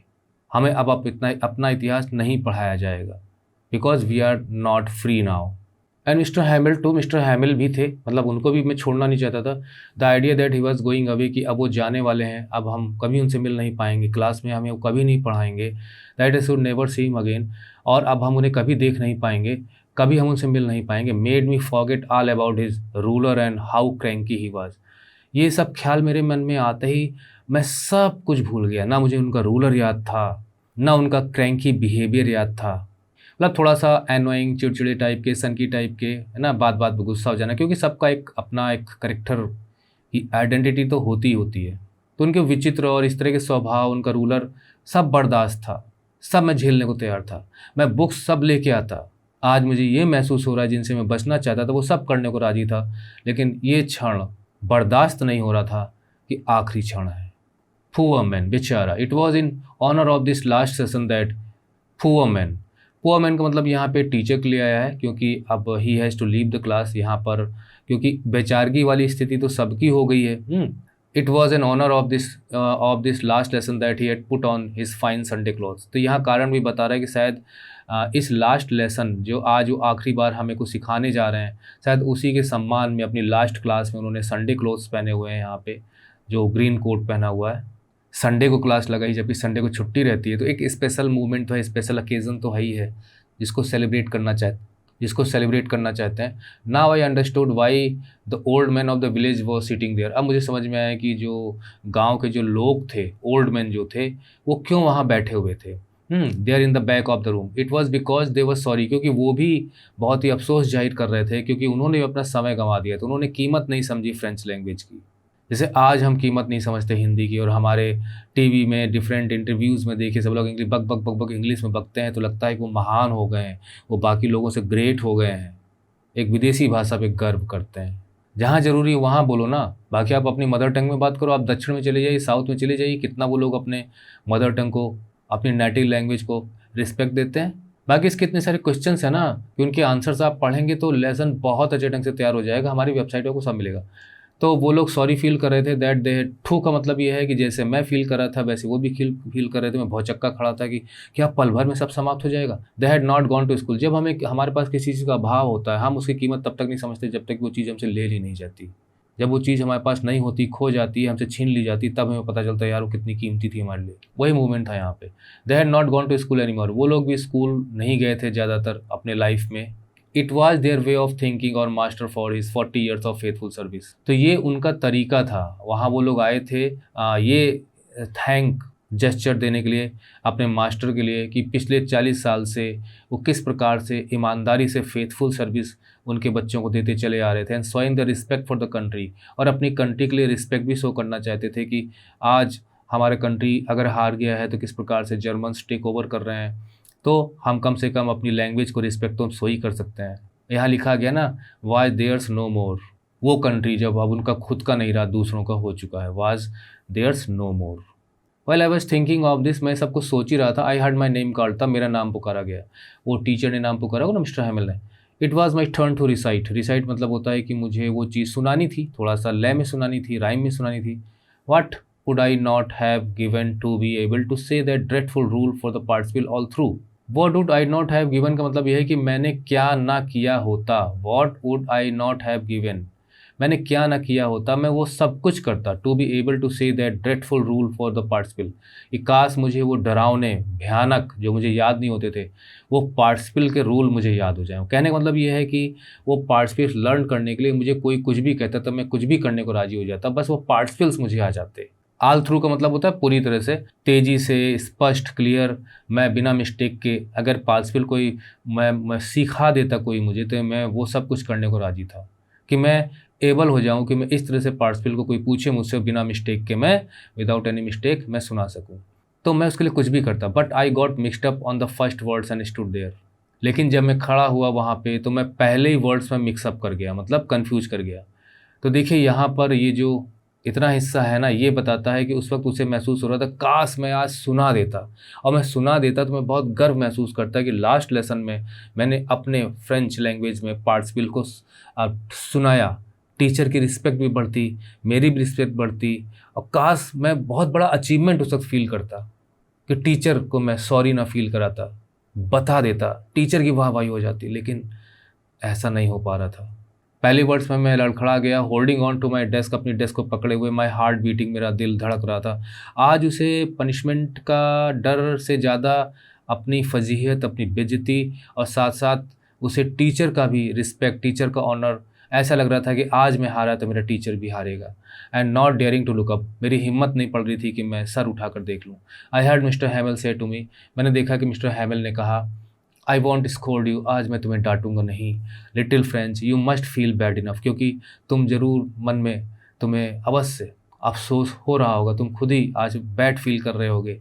हमें अब अपना इतिहास नहीं पढ़ाया जाएगा, because we are not free now. And mister Hamel too, mister Hamel भी थे, मतलब उनको भी मैं छोड़ना नहीं चाहता था। The idea that he was going away, कि अब वो जाने वाले हैं, अब हम कभी उनसे मिल नहीं पाएंगे, क्लास में हमें वो कभी नहीं पढ़ाएंगे, that I should never see him again, और अब हम उन्हें कभी देख नहीं पाएंगे, कभी हम उनसे मिल नहीं पाएंगे। Made me forget all about his ruler and how cranky he was. ये सब ख्याल मेरे मन में आते ही मैं सब कुछ भूल गया, ना मुझे उनका रूलर याद था, ना उनका क्रैंकी बिहेवियर याद था, मतलब थोड़ा सा एनोइंग, चिड़चिड़े टाइप के, सनकी टाइप के, है ना, बात बात पे गुस्सा हो जाना, क्योंकि सबका एक अपना एक करेक्टर की आइडेंटिटी तो होती ही होती है। तो उनके विचित्र और इस तरह के स्वभाव, उनका रूलर, सब बर्दाश्त था, सब मैं झेलने को तैयार था, मैं बुक्स सब लेके आता। आज मुझे ये महसूस हो रहा है जिनसे मैं बचना चाहता था वो सब करने को राजी था, लेकिन ये क्षण बर्दाश्त नहीं हो रहा था कि आखिरी क्षण है। पुअर मैन, बेचारा। It was in honour of this last session that poor man. Poor man का मतलब यहाँ पे टीचर के लिए आया है, क्योंकि अब he has to leave the class यहाँ पर, क्योंकि बेचारगी वाली स्थिति तो सबकी हो गई है। It was an honour of this last lesson that he had put on his fine Sunday clothes. तो यहाँ कारण भी बता रहा है कि शायद इस लास्ट लेसन जो आज वो आखिरी बार हमें को सिखाने जा रहे हैं, शायद उसी के सम्मान में अपनी लास्ट क्लास में उन्होंने संडे क्लॉथ्स पहने हुए हैं। यहाँ पे जो ग्रीन कोट पहना हुआ है, संडे को क्लास लगाई जबकि संडे को छुट्टी रहती है। तो एक स्पेशल मूवमेंट तो है, स्पेशल ओकेज़न तो है ही है जिसको सेलिब्रेट करना चाहते हैं। Now I understood why the old man of the village was sitting there. अब मुझे समझ में आया कि जो गांव के जो लोग थे, ओल्ड मैन जो थे, वो क्यों वहाँ बैठे हुए थे। They are in the back of the room. It was because they were sorry, क्योंकि वो भी बहुत ही अफसोस जाहिर कर रहे थे, क्योंकि उन्होंने भी अपना समय गंवा दिया था। उन्होंने कीमत नहीं समझी फ्रेंच लैंग्वेज की, जैसे आज हम कीमत नहीं समझते हिंदी की। और हमारे टीवी में डिफरेंट इंटरव्यूज़ में देखिए, सब लोग इंग्लिश बक बक बक बक इंग्लिश में बकते हैं, तो लगता है कि वो महान हो गए हैं, वो बाकी लोगों से ग्रेट हो गए हैं, एक विदेशी भाषा पे गर्व करते हैं। जहाँ ज़रूरी है वहाँ बोलो ना, बाकी आप अपनी मदर टंग में बात करो। आप दक्षिण में चले जाइए, साउथ में चले जाइए, कितना वो लोग अपने मदर टंग को, अपनी नेटिव लैंग्वेज को रिस्पेक्ट देते हैं। बाकी इसके इतने सारे क्वेश्चंस हैं ना कि उनके आंसर्स आप पढ़ेंगे तो लेसन बहुत अच्छे ढंग से तैयार हो जाएगा। हमारी वेबसाइट को सब मिलेगा। तो वो लोग सॉरी फील कर रहे थे दैट दे ठू का मतलब ये है कि जैसे मैं फील कर रहा था वैसे वो भी फील कर रहे थे। मैं बहुत चक्का खड़ा था कि क्या पल भर में सब समाप्त हो जाएगा। They had not gone to school. जब हमारे पास किसी चीज़ का अभाव होता है, हम उसकी कीमत तब तक नहीं समझते जब तक वो चीज़ हमसे ले ली नहीं जाती। जब वो चीज़ हमारे पास नहीं होती, खो जाती है, हमसे छीन ली जाती, तब हमें पता चलता है यार वो कितनी कीमती थी हमारे लिए। वही मूवमेंट था यहाँ पे। They had not gone to school anymore. वो लोग भी स्कूल नहीं गए थे ज़्यादातर अपने लाइफ में। It was their way of thinking और master for his 40 years of faithful service. तो ये उनका तरीका था। वहाँ वो लोग आए थे ये थैंक जेस्चर देने के लिए अपने मास्टर के लिए कि पिछले 40 साल से वो किस प्रकार से ईमानदारी से फेथफुल सर्विस उनके बच्चों को देते चले आ रहे थे। And showing the respect for the country, और अपनी कंट्री के लिए रिस्पेक्ट भी शो करना चाहते थे कि आज हमारे कंट्री अगर हार गया है तो किस प्रकार से जर्मन्स टेक ओवर कर रहे हैं, तो हम कम से कम अपनी लैंग्वेज को रिस्पेक्ट तो हम सो ही कर सकते हैं। यहाँ लिखा गया ना, वाज देयर्स नो मोर। वो कंट्री जब अब उनका खुद का नहीं रहा, दूसरों का हो चुका है। Was there's no more. Well I was thinking of this, मैं सबको सोच ही रहा था। I heard my name called, तब मेरा नाम पुकारा गया। वो टीचर ने नाम पुकारा होगा ना, मिस्टर हैमिल ने। It was my turn to recite. Recite मतलब होता है कि मुझे वो चीज़ सुनानी थी, थोड़ा सा लय में सुनानी थी, राइम में सुनानी थी। What would I not have given to be able to say that dreadful rule for the participle all through. What would I not have given का मतलब यह है कि मैंने क्या ना किया होता। What would I not have given, मैंने क्या ना किया होता, मैं वो सब कुछ करता। To be able to say that dreadful rule for the participle, काश मुझे वो डरावने भयानक जो मुझे याद नहीं होते थे, वो पार्टिसिपल के रूल मुझे याद हो जाए। कहने का मतलब ये है कि वो पार्टिसिपल्स लर्न करने के लिए मुझे कोई कुछ भी कहता तो मैं कुछ भी करने को राजी हो जाता, बस वो पार्टिसिपल्स मुझे आ जाते। ऑल थ्रू का मतलब होता है पूरी तरह से, तेज़ी से, स्पष्ट, क्लियर, मैं बिना मिस्टेक के। अगर पार्टिसिपल कोई मैं सिखा देता कोई मुझे, तो मैं वो सब कुछ करने को राजी था कि मैं एबल हो जाऊं कि मैं इस तरह से पार्टिसिपल को कोई पूछे मुझसे बिना मिस्टेक के, मैं विदाउट एनी मिस्टेक मैं सुना सकूं, तो मैं उसके लिए कुछ भी करता। But I got mixed up on the first words and stood there. लेकिन जब मैं खड़ा हुआ वहाँ पे तो मैं पहले ही वर्ड्स में मिक्सअप कर गया, मतलब कन्फ्यूज कर गया। तो देखिए यहाँ पर ये जो इतना हिस्सा है ना, ये बताता है कि उस वक्त उसे महसूस हो रहा था काश मैं आज सुना देता, और मैं सुना देता तो मैं बहुत गर्व महसूस करता कि लास्ट लेसन में मैंने अपने फ्रेंच लैंग्वेज में पार्टिसिपल को सुनाया। टीचर की रिस्पेक्ट भी बढ़ती, मेरी भी रिस्पेक्ट बढ़ती, और काश मैं बहुत बड़ा अचीवमेंट उस वक्त फील करता कि टीचर को मैं सॉरी ना फील कराता, बता देता, टीचर की वाहवाही हो जाती। लेकिन ऐसा नहीं हो पा रहा था। पहले वर्ड्स में मैं लड़खड़ा गया, holding on to my desk, अपनी डेस्क को पकड़े हुए, माई हार्ट बीटिंग, मेरा दिल धड़क रहा था। आज उसे पनिशमेंट का डर से ज़्यादा अपनी फजीहत, अपनी बेइज्जती, और साथ साथ उसे टीचर का भी रिस्पेक्ट, टीचर का ऑनर, ऐसा लग रहा था कि आज मैं हारा तो मेरा टीचर भी हारेगा। And not daring to look up, मेरी हिम्मत नहीं पड़ रही थी कि मैं सर उठाकर देख लूँ। आई हर्ड मिस्टर हैमिल से टू मी, मैंने देखा कि मिस्टर हैमिल ने कहा, आई वॉन्ट स्कोल्ड यू, आज मैं तुम्हें डांटूंगा नहीं। Little French, you must feel bad enough, क्योंकि तुम जरूर मन में तुम्हें अवश्य अफसोस हो रहा होगा, तुम खुद ही आज बैड फील कर रहे होगे,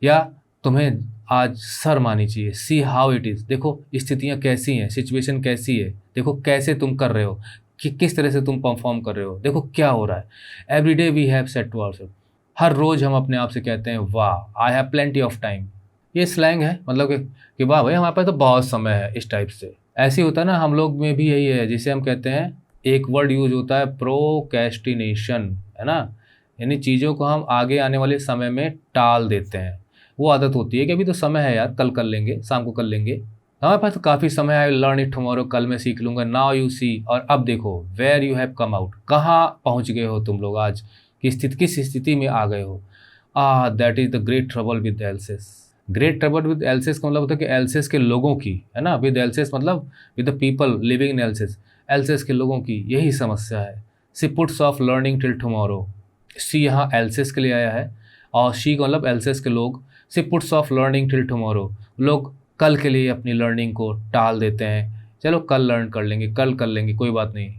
या तुम्हें आज शर्म आनी चाहिए। सी हाउ इट इज़, देखो स्थितियाँ कैसी हैं, सिचुएशन कैसी है, देखो कैसे तुम कर रहे हो, कि किस तरह से तुम परफॉर्म कर रहे हो, देखो क्या हो रहा है। Every day we have said to ourselves, हर रोज़ हम अपने आप से कहते हैं वाह I have plenty of time. ये स्लैंग है, मतलब कि वाह भाई हमारे पास तो बहुत समय है, इस टाइप से। ऐसे ही होता है ना, हम लोग में भी यही है, जिसे हम कहते हैं, एक वर्ड यूज होता है प्रोक्रेस्टिनेशन, है ना, यानी चीज़ों को हम आगे आने वाले समय में टाल देते हैं। वो आदत होती है कि अभी तो समय है यार, कल कर लेंगे, शाम को कर लेंगे, हमारे पास तो काफ़ी समय है, I will learn it tomorrow, कल मैं सीख लूँगा। नाउ यू सी, और अब देखो where you have come out, कहाँ पहुँच गए हो तुम लोग आज, किस स्थिति में आ गए हो। That is the great trouble with else's. Great trouble with else's का मतलब होता है कि एल्सेस के लोगों की, है ना, विद एल्सेस मतलब with the people living in Alsace, Alsace के लोगों की यही समस्या है। She puts off learning till tomorrow, she यहाँ एल्सेस के लिए आया है, और शी का मतलब एल्सेस के लोग। She puts off learning till tomorrow, लोग कल के लिए अपनी लर्निंग को टाल देते हैं, चलो कल लर्न कर लेंगे, कल कर लेंगे, कोई बात नहीं।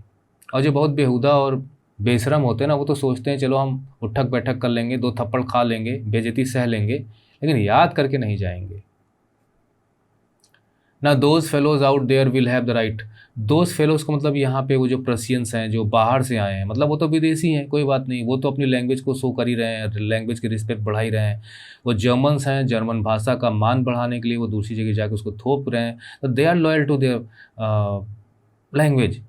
और जो बहुत बेहुदा और बेशरम होते हैं ना, वो तो सोचते हैं चलो हम उठक बैठक कर लेंगे, 2 थप्पड़ खा लेंगे, बेइज्जती सह लेंगे, लेकिन याद करके नहीं जाएंगे। ना those fellows out there will have the right, those fellows का मतलब यहाँ पे वो जो प्रशियंस हैं, जो बाहर से आए हैं, मतलब वो तो विदेशी हैं, कोई बात नहीं, वो तो अपनी लैंग्वेज को शो कर ही रहे हैं, लैंग्वेज की रिस्पेक्ट बढ़ा ही रहे हैं। वो जर्मन्स हैं, जर्मन भाषा का मान बढ़ाने के लिए वो दूसरी जगह जाकर उसको थोप रहे हैं, तो they are loyal to their language.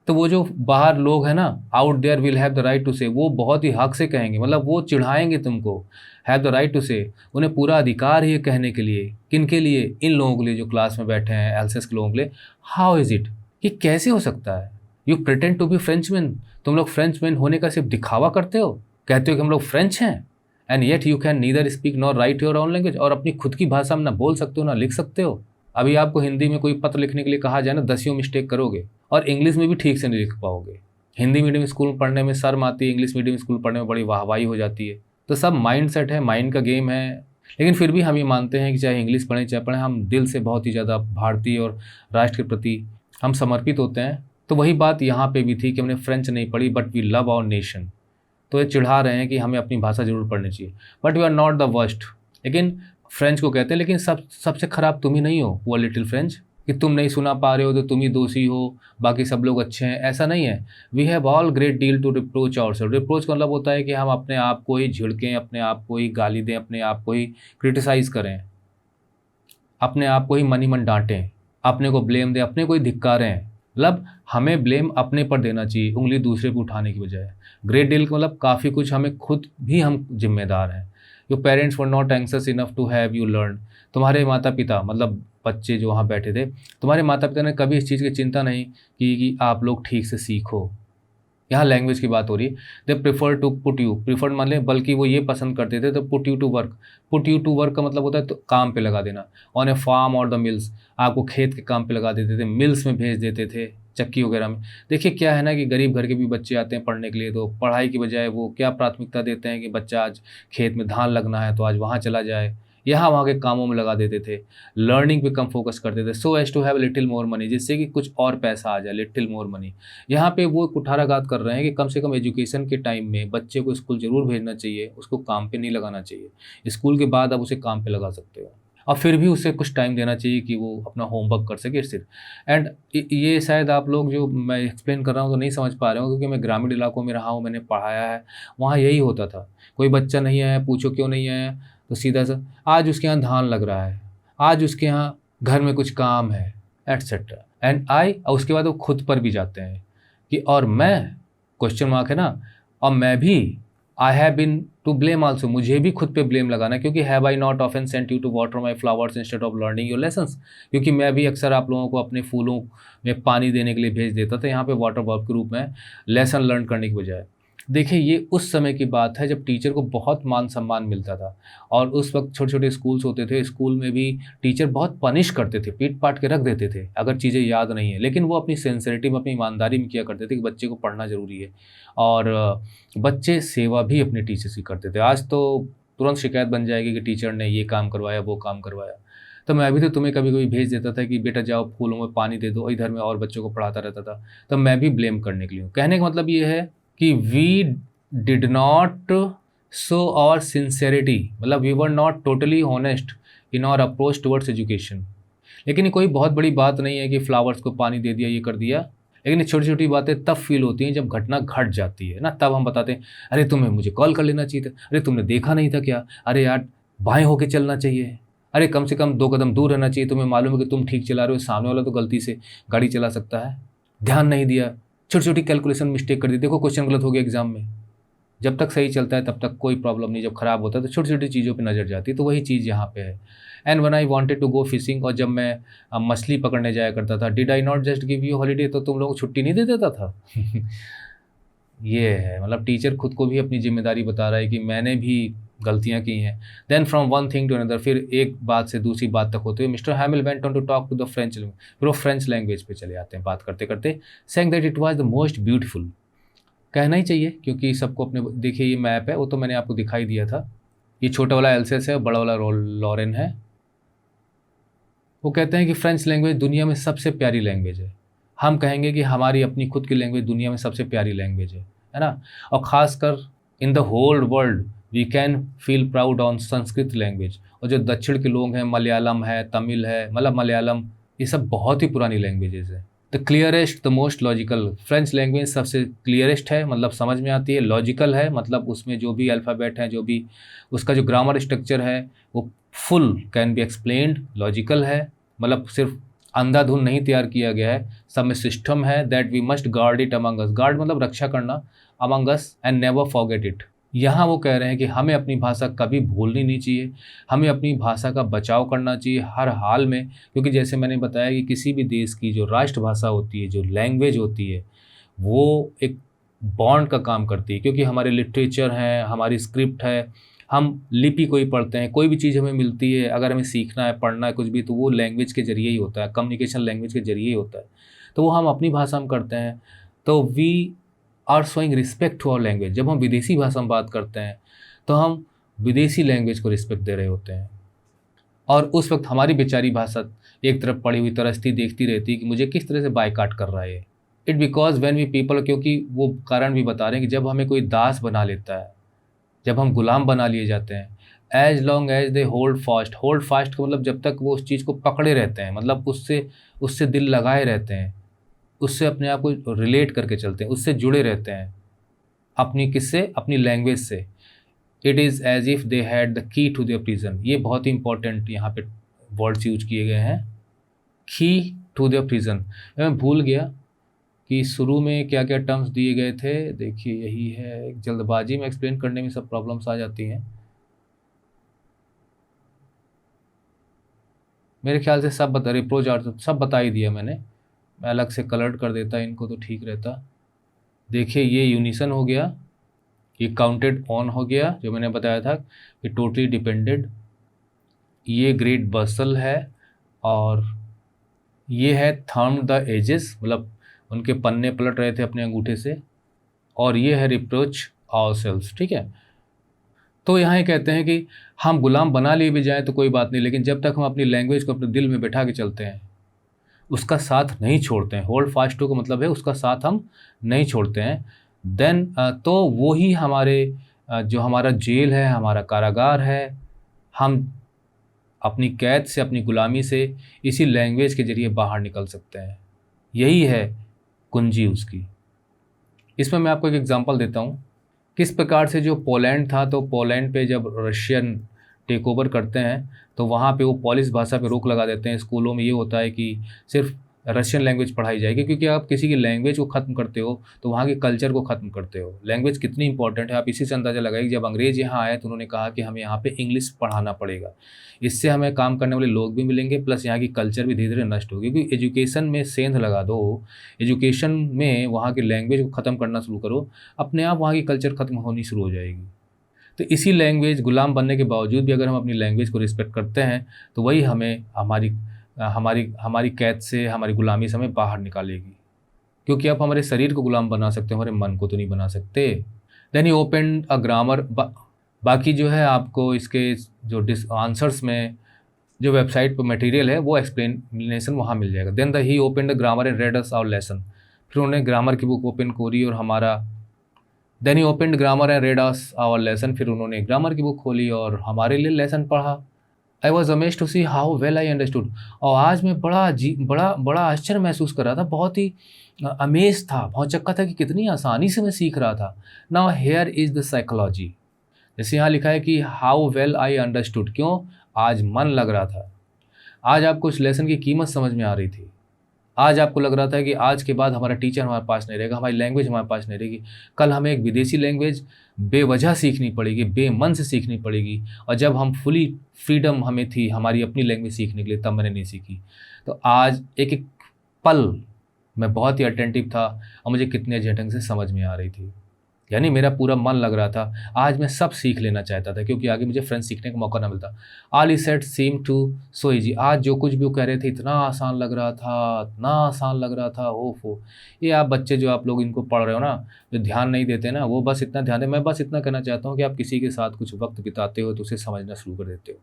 तो वो जो बाहर लोग हैं ना, out there will have the right to say, वो बहुत ही हक से कहेंगे, मतलब वो चिढ़ाएंगे तुमको, हैव द राइट टू से, उन्हें पूरा अधिकार है ये कहने के लिए। किन के लिए? इन लोगों के लिए जो क्लास में बैठे हैं, एल्सेस के लोगों के लिए। हाउ इज़ इट, ये कैसे हो सकता है? You pretend to be Frenchman, तुम लोग फ्रेंचमैन होने का सिर्फ दिखावा करते हो, कहते हो कि हम लोग फ्रेंच हैं, and yet you can neither speak nor right your own language, और अपनी खुद की भाषा में ना बोल सकते हो ना लिख सकते हो। अभी आपको हिंदी में कोई पत्र लिखने के लिए कहा जाए ना, दसियों मिस्टेक करोगे, और इंग्लिश में भी ठीक से नहीं लिख पाओगे। हिंदी मीडियम स्कूल पढ़ने में शर्म आती है, इंग्लिश मीडियम स्कूल पढ़ने में बड़ी वाहवाही हो जाती है। तो सब माइंड सेट है, माइंड का गेम है। लेकिन फिर भी हम ये मानते हैं कि चाहे इंग्लिश पढ़ें चाहे पढ़ें, हम दिल से बहुत ही ज़्यादा भारतीय और राष्ट्र के प्रति हम समर्पित होते हैं। तो वही बात यहाँ पे भी थी कि हमने फ्रेंच नहीं पढ़ी, but we love our nation. तो ये चिढ़ा रहे हैं कि हमें अपनी भाषा ज़रूर पढ़नी चाहिए, but we are not the worst. लेकिन फ्रेंच को कहते हैं, लेकिन सबसे ख़राब तुम ही नहीं हो, वो लिटिल फ्रेंच, कि तुम नहीं सुना पा रहे हो तो तुम ही दोषी हो, बाकी सब लोग अच्छे हैं, ऐसा नहीं है। We have all great deal to reproach ourselves. Reproach का मतलब होता है कि हम अपने आप को ही झिड़कें, अपने आप को ही गाली दें, अपने आप को ही क्रिटिसाइज़ करें, अपने आप को ही मन ही मन डांटें, अपने को ब्लेम दें, अपने को ही धिक्कारें। मतलब हमें ब्लेम अपने पर देना चाहिए, उंगली दूसरे पर उठाने की बजाय। ग्रेट डील का मतलब काफ़ी कुछ, हमें खुद भी हम जिम्मेदार हैं। Your parents were not anxious enough to have you learn, तुम्हारे माता पिता मतलब बच्चे जो वहाँ बैठे थे, तुम्हारे माता पिता ने कभी इस चीज़ की चिंता नहीं की कि आप लोग ठीक से सीखो। यहाँ लैंग्वेज की बात हो रही है। They prefer to put you, prefer मान लें, बल्कि वो ये पसंद करते थे तो put you to work. Put you to work का मतलब होता है तो काम पे लगा देना। On a farm or the mills, आपको खेत के काम पे लगा देते थे, मिल्स में भेज देते थे, चक्की वगैरह में। देखिए क्या है ना कि गरीब घर के भी बच्चे आते हैं पढ़ने के लिए, तो पढ़ाई की बजाय वो क्या प्राथमिकता देते हैं कि बच्चा आज खेत में धान लगना है तो आज वहाँ चला जाए, यहाँ वहाँ के कामों में लगा देते थे। लर्निंग पे कम फोकस करते थे, so as to have little more money, जिससे कि कुछ और पैसा आ जाए, लिटिल मोर मनी। यहाँ पे वो कुठाराघात कर रहे हैं कि कम से कम एजुकेशन के टाइम में बच्चे को स्कूल जरूर भेजना चाहिए, उसको काम पे नहीं लगाना चाहिए। स्कूल के बाद आप उसे काम पे लगा सकते हो, और फिर भी उसे कुछ टाइम देना चाहिए कि वो अपना होमवर्क कर सके सिर्फ। एंड ये शायद आप लोग जो मैं एक्सप्लेन कर रहा हूँ तो नहीं समझ पा रहे हो, क्योंकि मैं ग्रामीण इलाकों में रहा हूँ, मैंने पढ़ाया है, वहाँ यही होता था। कोई बच्चा नहीं आया, पूछो क्यों नहीं आया, तो सीधा सा आज उसके यहाँ धान लग रहा है, आज उसके यहाँ घर में कुछ काम है, एटसेट्रा एंड आई। और उसके बाद वो खुद पर भी जाते हैं कि और मैं, क्वेश्चन मार्क है ना, और मैं भी, I have been to blame also, मुझे भी खुद पे ब्लेम लगाना, क्योंकि have I not often sent you to water my flowers instead of learning your lessons, क्योंकि मैं भी अक्सर आप लोगों को अपने फूलों में पानी देने के लिए भेज देता था, यहाँ पे वाटर वर्ब के रूप में, लेसन लर्न करने की बजाय। देखिए ये उस समय की बात है जब टीचर को बहुत मान सम्मान मिलता था, और उस वक्त छोटे छोटे स्कूल्स होते थे, स्कूल में भी टीचर बहुत पनिश करते थे, पीट पाट के रख देते थे अगर चीज़ें याद नहीं है, लेकिन वो अपनी सिंसियरिटी में, अपनी ईमानदारी में किया करते थे कि बच्चे को पढ़ना ज़रूरी है, और बच्चे सेवा भी अपने टीचर्स की करते थे। आज तो तुरंत शिकायत बन जाएगी कि टीचर ने ये काम करवाया, वो काम करवाया। तो मैं भी तो तुम्हें कभी कभी भेज देता था कि बेटा जाओ फूलों में पानी दे दो, इधर में और बच्चों को पढ़ाता रहता था, तो मैं भी ब्लेम करने के लिए हूँ। कहने का मतलब ये है कि we did not show our sincerity, मतलब we were not totally honest in our approach towards education. लेकिन ये कोई बहुत बड़ी बात नहीं है कि फ्लावर्स को पानी दे दिया, ये कर दिया, लेकिन ये छोटी छोटी बातें तब फील होती हैं जब घटना घट जाती है ना, तब हम बताते हैं अरे तुम्हें मुझे कॉल कर लेना चाहिए था, अरे तुमने देखा नहीं था क्या, अरे यार बाएं होके चलना चाहिए, अरे कम से कम 2 कदम दूर रहना चाहिए, तुम्हें मालूम है कि तुम ठीक चला रहे हो, सामने वाला तो गलती से गाड़ी चला सकता है, ध्यान नहीं दिया, छोटी छोटी कैलकुलेशन मिस्टेक कर दी, देखो क्वेश्चन गलत हो गया एग्जाम में। जब तक सही चलता है तब तक कोई प्रॉब्लम नहीं, जब ख़राब होता है तो छोटी छोटी चीज़ों पे नज़र जाती है। तो वही चीज़ यहाँ पे है। And when I wanted to go fishing, और जब मैं मछली पकड़ने जाया करता था, did I not just give you holiday, तो तुम लोगों को छुट्टी नहीं दे देता था। ये है, मतलब टीचर खुद को भी अपनी जिम्मेदारी बता रहा है कि मैंने भी गलतियाँ की हैं। Then from one thing to another, फिर एक बात से दूसरी बात तक होते हुए mister Hamel went on to talk to the French language, फिर वो फ्रेंच लैंग्वेज पे चले आते हैं बात करते करते, saying that it was the most beautiful. कहना ही चाहिए क्योंकि सबको अपने, देखिए ये मैप है, वो तो मैंने आपको दिखाई दिया था, ये छोटा वाला एल्सेस है, बड़ा वाला लॉरेन है। वो कहते हैं कि फ्रेंच लैंग्वेज दुनिया में सबसे प्यारी लैंग्वेज है। हम कहेंगे कि हमारी अपनी खुद की लैंग्वेज दुनिया में सबसे प्यारी लैंग्वेज है ना। और ख़ासकर in the whole world we can feel proud on Sanskrit language. और जो दक्षिण के लोग हैं, मलयालम है, तमिल है, मतलब मलयालम, ये सब बहुत ही पुरानी लैंग्वेजेस है। The clearest, the most logical, French language सबसे क्लियरेस्ट है, मतलब समझ में आती है। लॉजिकल है, मतलब उसमें जो भी अल्फ़ाबेट हैं, जो भी उसका जो ग्रामर स्ट्रक्चर है वो full can be explained. Logical है, मतलब सिर्फ अंधाधुंध नहीं तैयार किया गया है, सब में सिस्टम है। That we must guard it among us, guard मतलब रक्षा करना, among us and never forget it. यहाँ वो कह रहे हैं कि हमें अपनी भाषा कभी भूलनी नहीं चाहिए, हमें अपनी भाषा का बचाव करना चाहिए हर हाल में। क्योंकि जैसे मैंने बताया कि किसी भी देश की जो राष्ट्रभाषा होती है, जो लैंग्वेज होती है, वो एक बॉन्ड का काम करती है। क्योंकि हमारे लिटरेचर हैं, हमारी स्क्रिप्ट है, हम लिपि को ही पढ़ते हैं, कोई भी चीज़ हमें मिलती है, अगर हमें सीखना है, पढ़ना है कुछ भी, तो वो लैंग्वेज के ज़रिए ही होता है, कम्युनिकेशन लैंग्वेज के ज़रिए ही होता है। तो वो हम अपनी भाषा में करते हैं। तो we are showing respect to our language. जब हम विदेशी भाषा में बात करते हैं तो हम विदेशी लैंग्वेज को रिस्पेक्ट दे रहे होते हैं। और उस वक्त हमारी बेचारी भाषा एक तरफ पड़ी हुई तरसती देखती रहती है कि मुझे किस तरह से बायकाट कर रहा है। It because when we people, क्योंकि वो कारण भी बता रहे हैं कि जब हमें कोई दास बना लेता है, जब हम गुलाम बना लिए जाते हैं, as long as they hold fast, hold fast का मतलब जब तक वो उस चीज़ को पकड़े रहते हैं, मतलब उससे उससे दिल लगाए रहते हैं, उससे अपने आप को रिलेट करके चलते हैं, उससे जुड़े रहते हैं, अपनी किससे, अपनी लैंग्वेज से। It is as if they had the key to their prison. ये बहुत ही इंपॉर्टेंट यहाँ पे वर्ड्स यूज किए गए हैं, की टू देयर प्रिजन। मैं भूल गया कि शुरू में क्या क्या टर्म्स दिए गए थे। देखिए यही है, जल्दबाजी में एक्सप्लेन करने में सब प्रॉब्लम्स आ जाती हैं। मेरे ख्याल से सब बता, रिप्रोच आर्ट सब बता ही दिया मैंने। मैं अलग से कलर्ड कर देता इनको तो ठीक रहता। देखिए ये यूनिसन हो गया, ये काउंटेड ऑन हो गया जो मैंने बताया था, ये टोटली डिपेंडेड, ये ग्रेट बसल है, और ये है थर्म द एजेस, मतलब उनके पन्ने पलट रहे थे अपने अंगूठे से, और ये है रिप्रोच आवरसेल्व्स। ठीक है, तो यहाँ ये कहते हैं कि हम गुलाम बना लिए भी जाएं तो कोई बात नहीं, लेकिन जब तक हम अपनी लैंग्वेज को अपने दिल में बैठा के चलते हैं, उसका साथ नहीं छोड़ते हैं, होल्ड फास्ट टू का मतलब है उसका साथ हम नहीं छोड़ते हैं, देन तो वो ही हमारे जो हमारा जेल है, हमारा कारागार है, हम अपनी कैद से, अपनी गुलामी से इसी लैंग्वेज के ज़रिए बाहर निकल सकते हैं। यही है कुंजी उसकी। इसमें मैं आपको एक एग्जांपल देता हूँ किस प्रकार से जो पोलैंड था, तो पोलैंड पे जब रशियन टेक ओवर करते हैं तो वहाँ पे वो पोलिश भाषा पे रोक लगा देते हैं। स्कूलों में ये होता है कि सिर्फ रशियन लैंग्वेज पढ़ाई जाएगी, क्योंकि आप किसी की लैंग्वेज को ख़त्म करते हो तो वहाँ के कल्चर को ख़त्म करते हो। लैंग्वेज कितनी इंपॉर्टेंट है आप इसी से अंदाज़ा लगाइए। जब अंग्रेज़ यहाँ आए तो उन्होंने कहा कि हमें यहाँ पे इंग्लिश पढ़ाना पड़ेगा, इससे हमें काम करने वाले लोग भी मिलेंगे, प्लस यहाँ की कल्चर भी धीरे धीरे नष्ट होगी। क्योंकि एजुकेशन में सेंध लगा दो, एजुकेशन में वहाँ की लैंग्वेज को ख़त्म करना शुरू करो, अपने आप वहाँ की कल्चर ख़त्म होनी शुरू हो जाएगी। तो इसी लैंग्वेज, गुलाम बनने के बावजूद भी अगर हम अपनी लैंग्वेज को रिस्पेक्ट करते हैं तो वही हमें हमारी हमारी हमारी कैद से, हमारी गुलामी से हमें बाहर निकालेगी। क्योंकि आप हमारे शरीर को गुलाम बना सकते हो, हमारे मन को तो नहीं बना सकते। Then he open a grammar. बाकी जो है आपको इसके जो आंसर्स में जो वेबसाइट पर मटेरियल है वो एक्सप्लेनेशन वहाँ मिल जाएगा। Then he open the grammar and read us our lesson. फिर उन्होंने ग्रामर की बुक ओपन करी और हमारा, then he open grammar and read us our lesson. फिर उन्होंने ग्रामर की बुक खोली और हमारे लिए लेसन पढ़ा। I was amazed to see how well I understood. और आज मैं बड़ा आश्चर्य महसूस कर रहा था, बहुत ही अमेज था, बहुत चक्का था कि कितनी आसानी से मैं सीख रहा था। Now here is the psychology. जैसे यहाँ लिखा है कि हाउ वेल आई अंडरस्टूड, क्यों? आज मन लग रहा था, आज आपको इस लेसन की कीमत समझ में आ रही थी, आज आपको लग रहा था कि आज के बाद हमारा टीचर हमारे पास नहीं रहेगा, हमारी लैंग्वेज हमारे पास नहीं रहेगी, कल हमें एक विदेशी लैंग्वेज बेवजह सीखनी पड़ेगी, बेमन से सीखनी पड़ेगी। और जब हम फुली फ्रीडम हमें थी हमारी अपनी लैंग्वेज सीखने के लिए, तब मैंने नहीं सीखी। तो आज एक एक पल मैं बहुत ही अटेंटिव था और मुझे कितने अच्छे ढंग से समझ में आ रही थी, यानी मेरा पूरा मन लग रहा था। आज मैं सब सीख लेना चाहता था क्योंकि आगे मुझे फ्रेंच सीखने का मौका ना मिलता। All he said seem to so easy. आज जो कुछ भी वो कह रहे थे इतना आसान लग रहा था, इतना आसान लग रहा था। ओफो, ये आप बच्चे जो आप लोग इनको पढ़ रहे हो ना, जो ध्यान नहीं देते ना, वो बस इतना ध्यान दे। मैं बस इतना कहना चाहता हूँ कि आप किसी के साथ कुछ वक्त बिताते हो तो उसे समझना शुरू कर देते हो।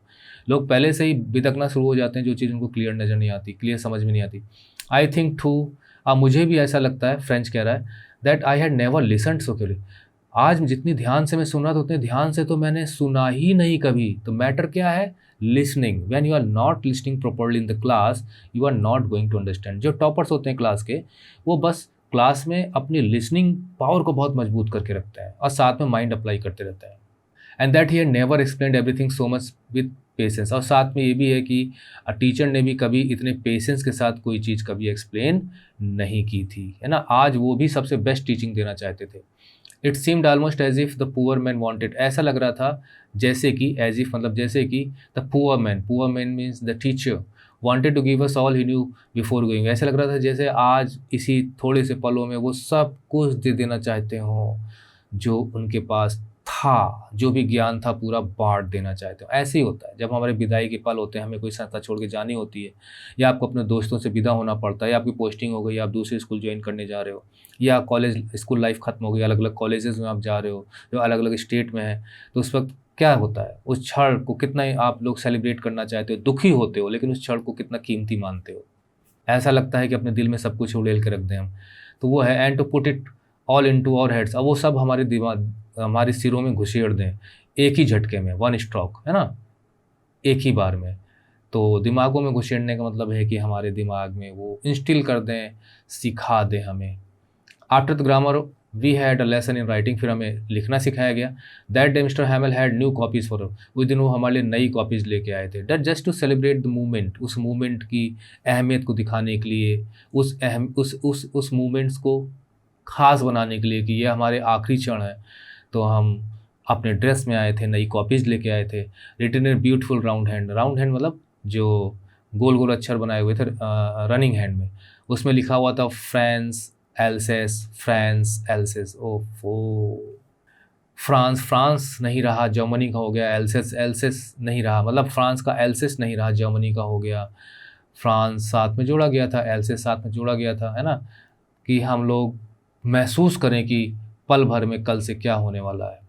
लोग पहले से ही बितकना शुरू हो जाते हैं जो चीज़ उनको क्लियर नज़र नहीं आती, क्लियर समझ में नहीं आती। आई थिंक टू, मुझे भी ऐसा लगता है, फ्रेंच कह रहा है, that I had never listened so clearly. आज जितनी ध्यान से मैं सुन रहा था उतने ध्यान से तो मैंने सुना ही नहीं कभी। तो मैटर क्या है? Listening. When you are not listening properly in the class, you are not going to understand. जो टॉपर्स होते हैं क्लास के, वो बस क्लास में अपनी लिसनिंग पावर को बहुत मजबूत करके रखता है और साथ में माइंड अप्लाई करते रहता है। And that he had never explained everything so much with patience. और साथ में ये भी है कि टीचर ने भी कभी इतने पेशेंस के साथ कोई चीज़ कभी एक्सप्लेन नहीं की थी, है ना। आज वो भी सबसे बेस्ट टीचिंग देना चाहते थे। It seemed almost as if the poor man wanted. ऐसा लग रहा था जैसे कि, एज इफ मतलब जैसे कि the poor man means the teacher wanted to give us all he knew before going. ऐसा लग रहा था जैसे आज इसी थोड़े से पलों में वो सब कुछ दे देना चाहते हों जो उनके पास था, जो भी ज्ञान था पूरा बांट देना चाहते हो। ऐसे ही होता है जब हमारे विदाई के पल होते हैं, हमें कोई संस्था छोड़ के जानी होती है, या आपको अपने दोस्तों से विदा होना पड़ता है, या आपकी पोस्टिंग हो गई, आप दूसरे स्कूल ज्वाइन करने जा रहे हो, या कॉलेज स्कूल लाइफ खत्म हो गई, अलग अलग कॉलेजेस में आप जा रहे हो जो अलग अलग स्टेट में है। तो उस वक्त क्या होता है, उस क्षण को कितना ही आप लोग सेलिब्रेट करना चाहते हो, दुखी होते हो, लेकिन उस क्षण को कितना कीमती मानते हो। ऐसा लगता है कि अपने दिल में सब कुछ उड़ेल के रख दें हम। तो वो है and to put it all into our heads. अब वो सब हमारे दिमाग, हमारे सिरों में घुसेड़ दें एक ही झटके में, वन स्ट्रोक, है ना, एक ही बार में। तो दिमागों में घुसेड़ने का मतलब है कि हमारे दिमाग में वो इंस्टिल कर दें, सिखा दें हमें। After the grammar we had a lesson in writing. फिर हमें लिखना सिखाया गया। That day mister Hamel had new copies for उस दिन वो हमारे लिए नई कॉपीज़ लेके आए थे। That just to celebrate the movement. उस मूवमेंट की अहमियत को दिखाने के लिए, उस मूवमेंट्स को ख़ास बनाने के लिए कि ये हमारे आखिरी क्षण है। तो हम अपने ड्रेस में आए थे, नई कॉपीज़ लेके आए थे। Written in beautiful round hand. Round hand मतलब जो गोल गोल अक्षर बनाए हुए थे रनिंग हैंड में, उसमें लिखा हुआ था फ्रांस एल्सेस, फ्रांस एल्सेस। ओफो, फ्रांस फ्रांस नहीं रहा, जर्मनी का हो गया। एल्सेस एल्सेस नहीं रहा, मतलब फ्रांस का एल्सेस नहीं रहा, जर्मनी का हो गया। फ्रांस साथ में जोड़ा गया था, एल्सेस साथ में जोड़ा गया था, है ना, कि हम लोग महसूस करें कि पल भर में कल से क्या होने वाला है।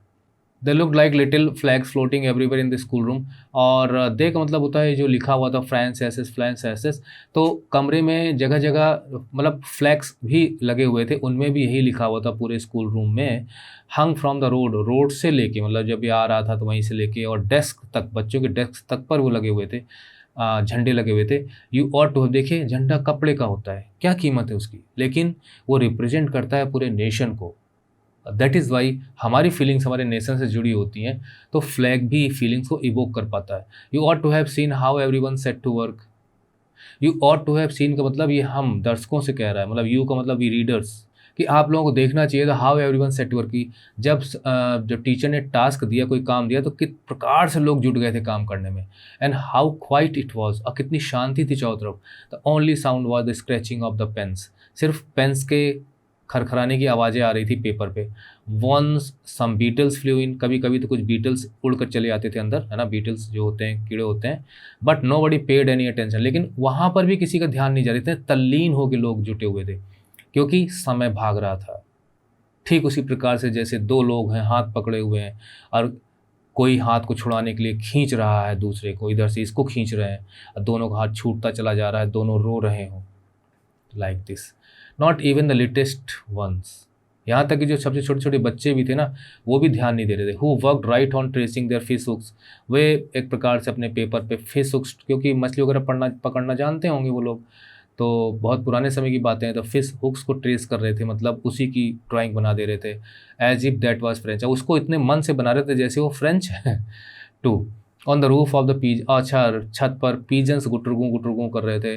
They look like little flags floating everywhere in the school room. और दे का मतलब होता है जो लिखा हुआ था फ्रांस एसेस, फ्रांस एसेस। तो कमरे में जगह जगह मतलब फ्लैग्स भी लगे हुए थे, उनमें भी यही लिखा हुआ था पूरे स्कूल रूम में। हंग फ्रॉम द रोड, रोड से लेके, मतलब जब ये आ रहा था तो वहीं से लेके और डेस्क तक, बच्चों के डेस्क तक पर वो लगे हुए थे, झंडे लगे हुए थे। यू ऑट टू, देखिए झंडा कपड़े का होता है, क्या कीमत है उसकी, लेकिन वो रिप्रेजेंट करता है पूरे नेशन को। दैट इज़ वाई हमारी फीलिंग्स हमारे नेशन से जुड़ी होती हैं, तो फ्लैग भी फीलिंग्स को इवोक कर पाता है। You ought to have seen how everyone set to work. You ought to have seen का मतलब ये हम दर्शकों से कह रहा है, मतलब यू का मतलब वी रीडर्स, कि आप लोगों को देखना चाहिए था how everyone set to work की जब टीचर ने टास्क दिया, कोई काम दिया, तो किस प्रकार से लोग जुट गए थे काम करने में। And how quiet it was, और कितनी शांति थी चारों तरफ। The only sound was the scratching of the pens. सिर्फ पेन्स के खरखराने की आवाज़ें आ रही थी पेपर पे। Once some beetles flew in, कभी कभी तो कुछ बीटल्स उड़ कर चले आते थे अंदर, है ना, बीटल्स जो होते हैं कीड़े होते हैं। But nobody paid any attention, लेकिन वहाँ पर भी किसी का ध्यान नहीं जा रहे थे, तल्लीन होकर लोग जुटे हुए थे क्योंकि समय भाग रहा था। ठीक उसी प्रकार से जैसे दो लोग हैं, हाथ पकड़े हुए हैं, और कोई हाथ को छुड़ाने के लिए खींच रहा है दूसरे को, इधर से इसको खींच रहे हैं और दोनों का हाथ छूटता चला जा रहा है, दोनों रो रहे हों, like this. Not even the latest ones, यहाँ तक कि जो सबसे छोटे छोटे बच्चे भी थे ना, वो भी ध्यान नहीं दे रहे थे। Who worked right on tracing their fish hooks, वे एक प्रकार से अपने पेपर पे फिश हुक्स, क्योंकि मछली वगैरह पकड़ना जानते होंगे वो लोग, तो बहुत पुराने समय की बातें हैं, तो फिश हुक्स को ट्रेस कर रहे थे, मतलब उसी की ड्राइंग बना दे रहे थे। As if that was French, उसको इतने मन से बना रहे थे जैसे वो फ्रेंच है। To on the roof of the पीज, अच्छा छत पर पीजन्स गुटरगू कर रहे थे,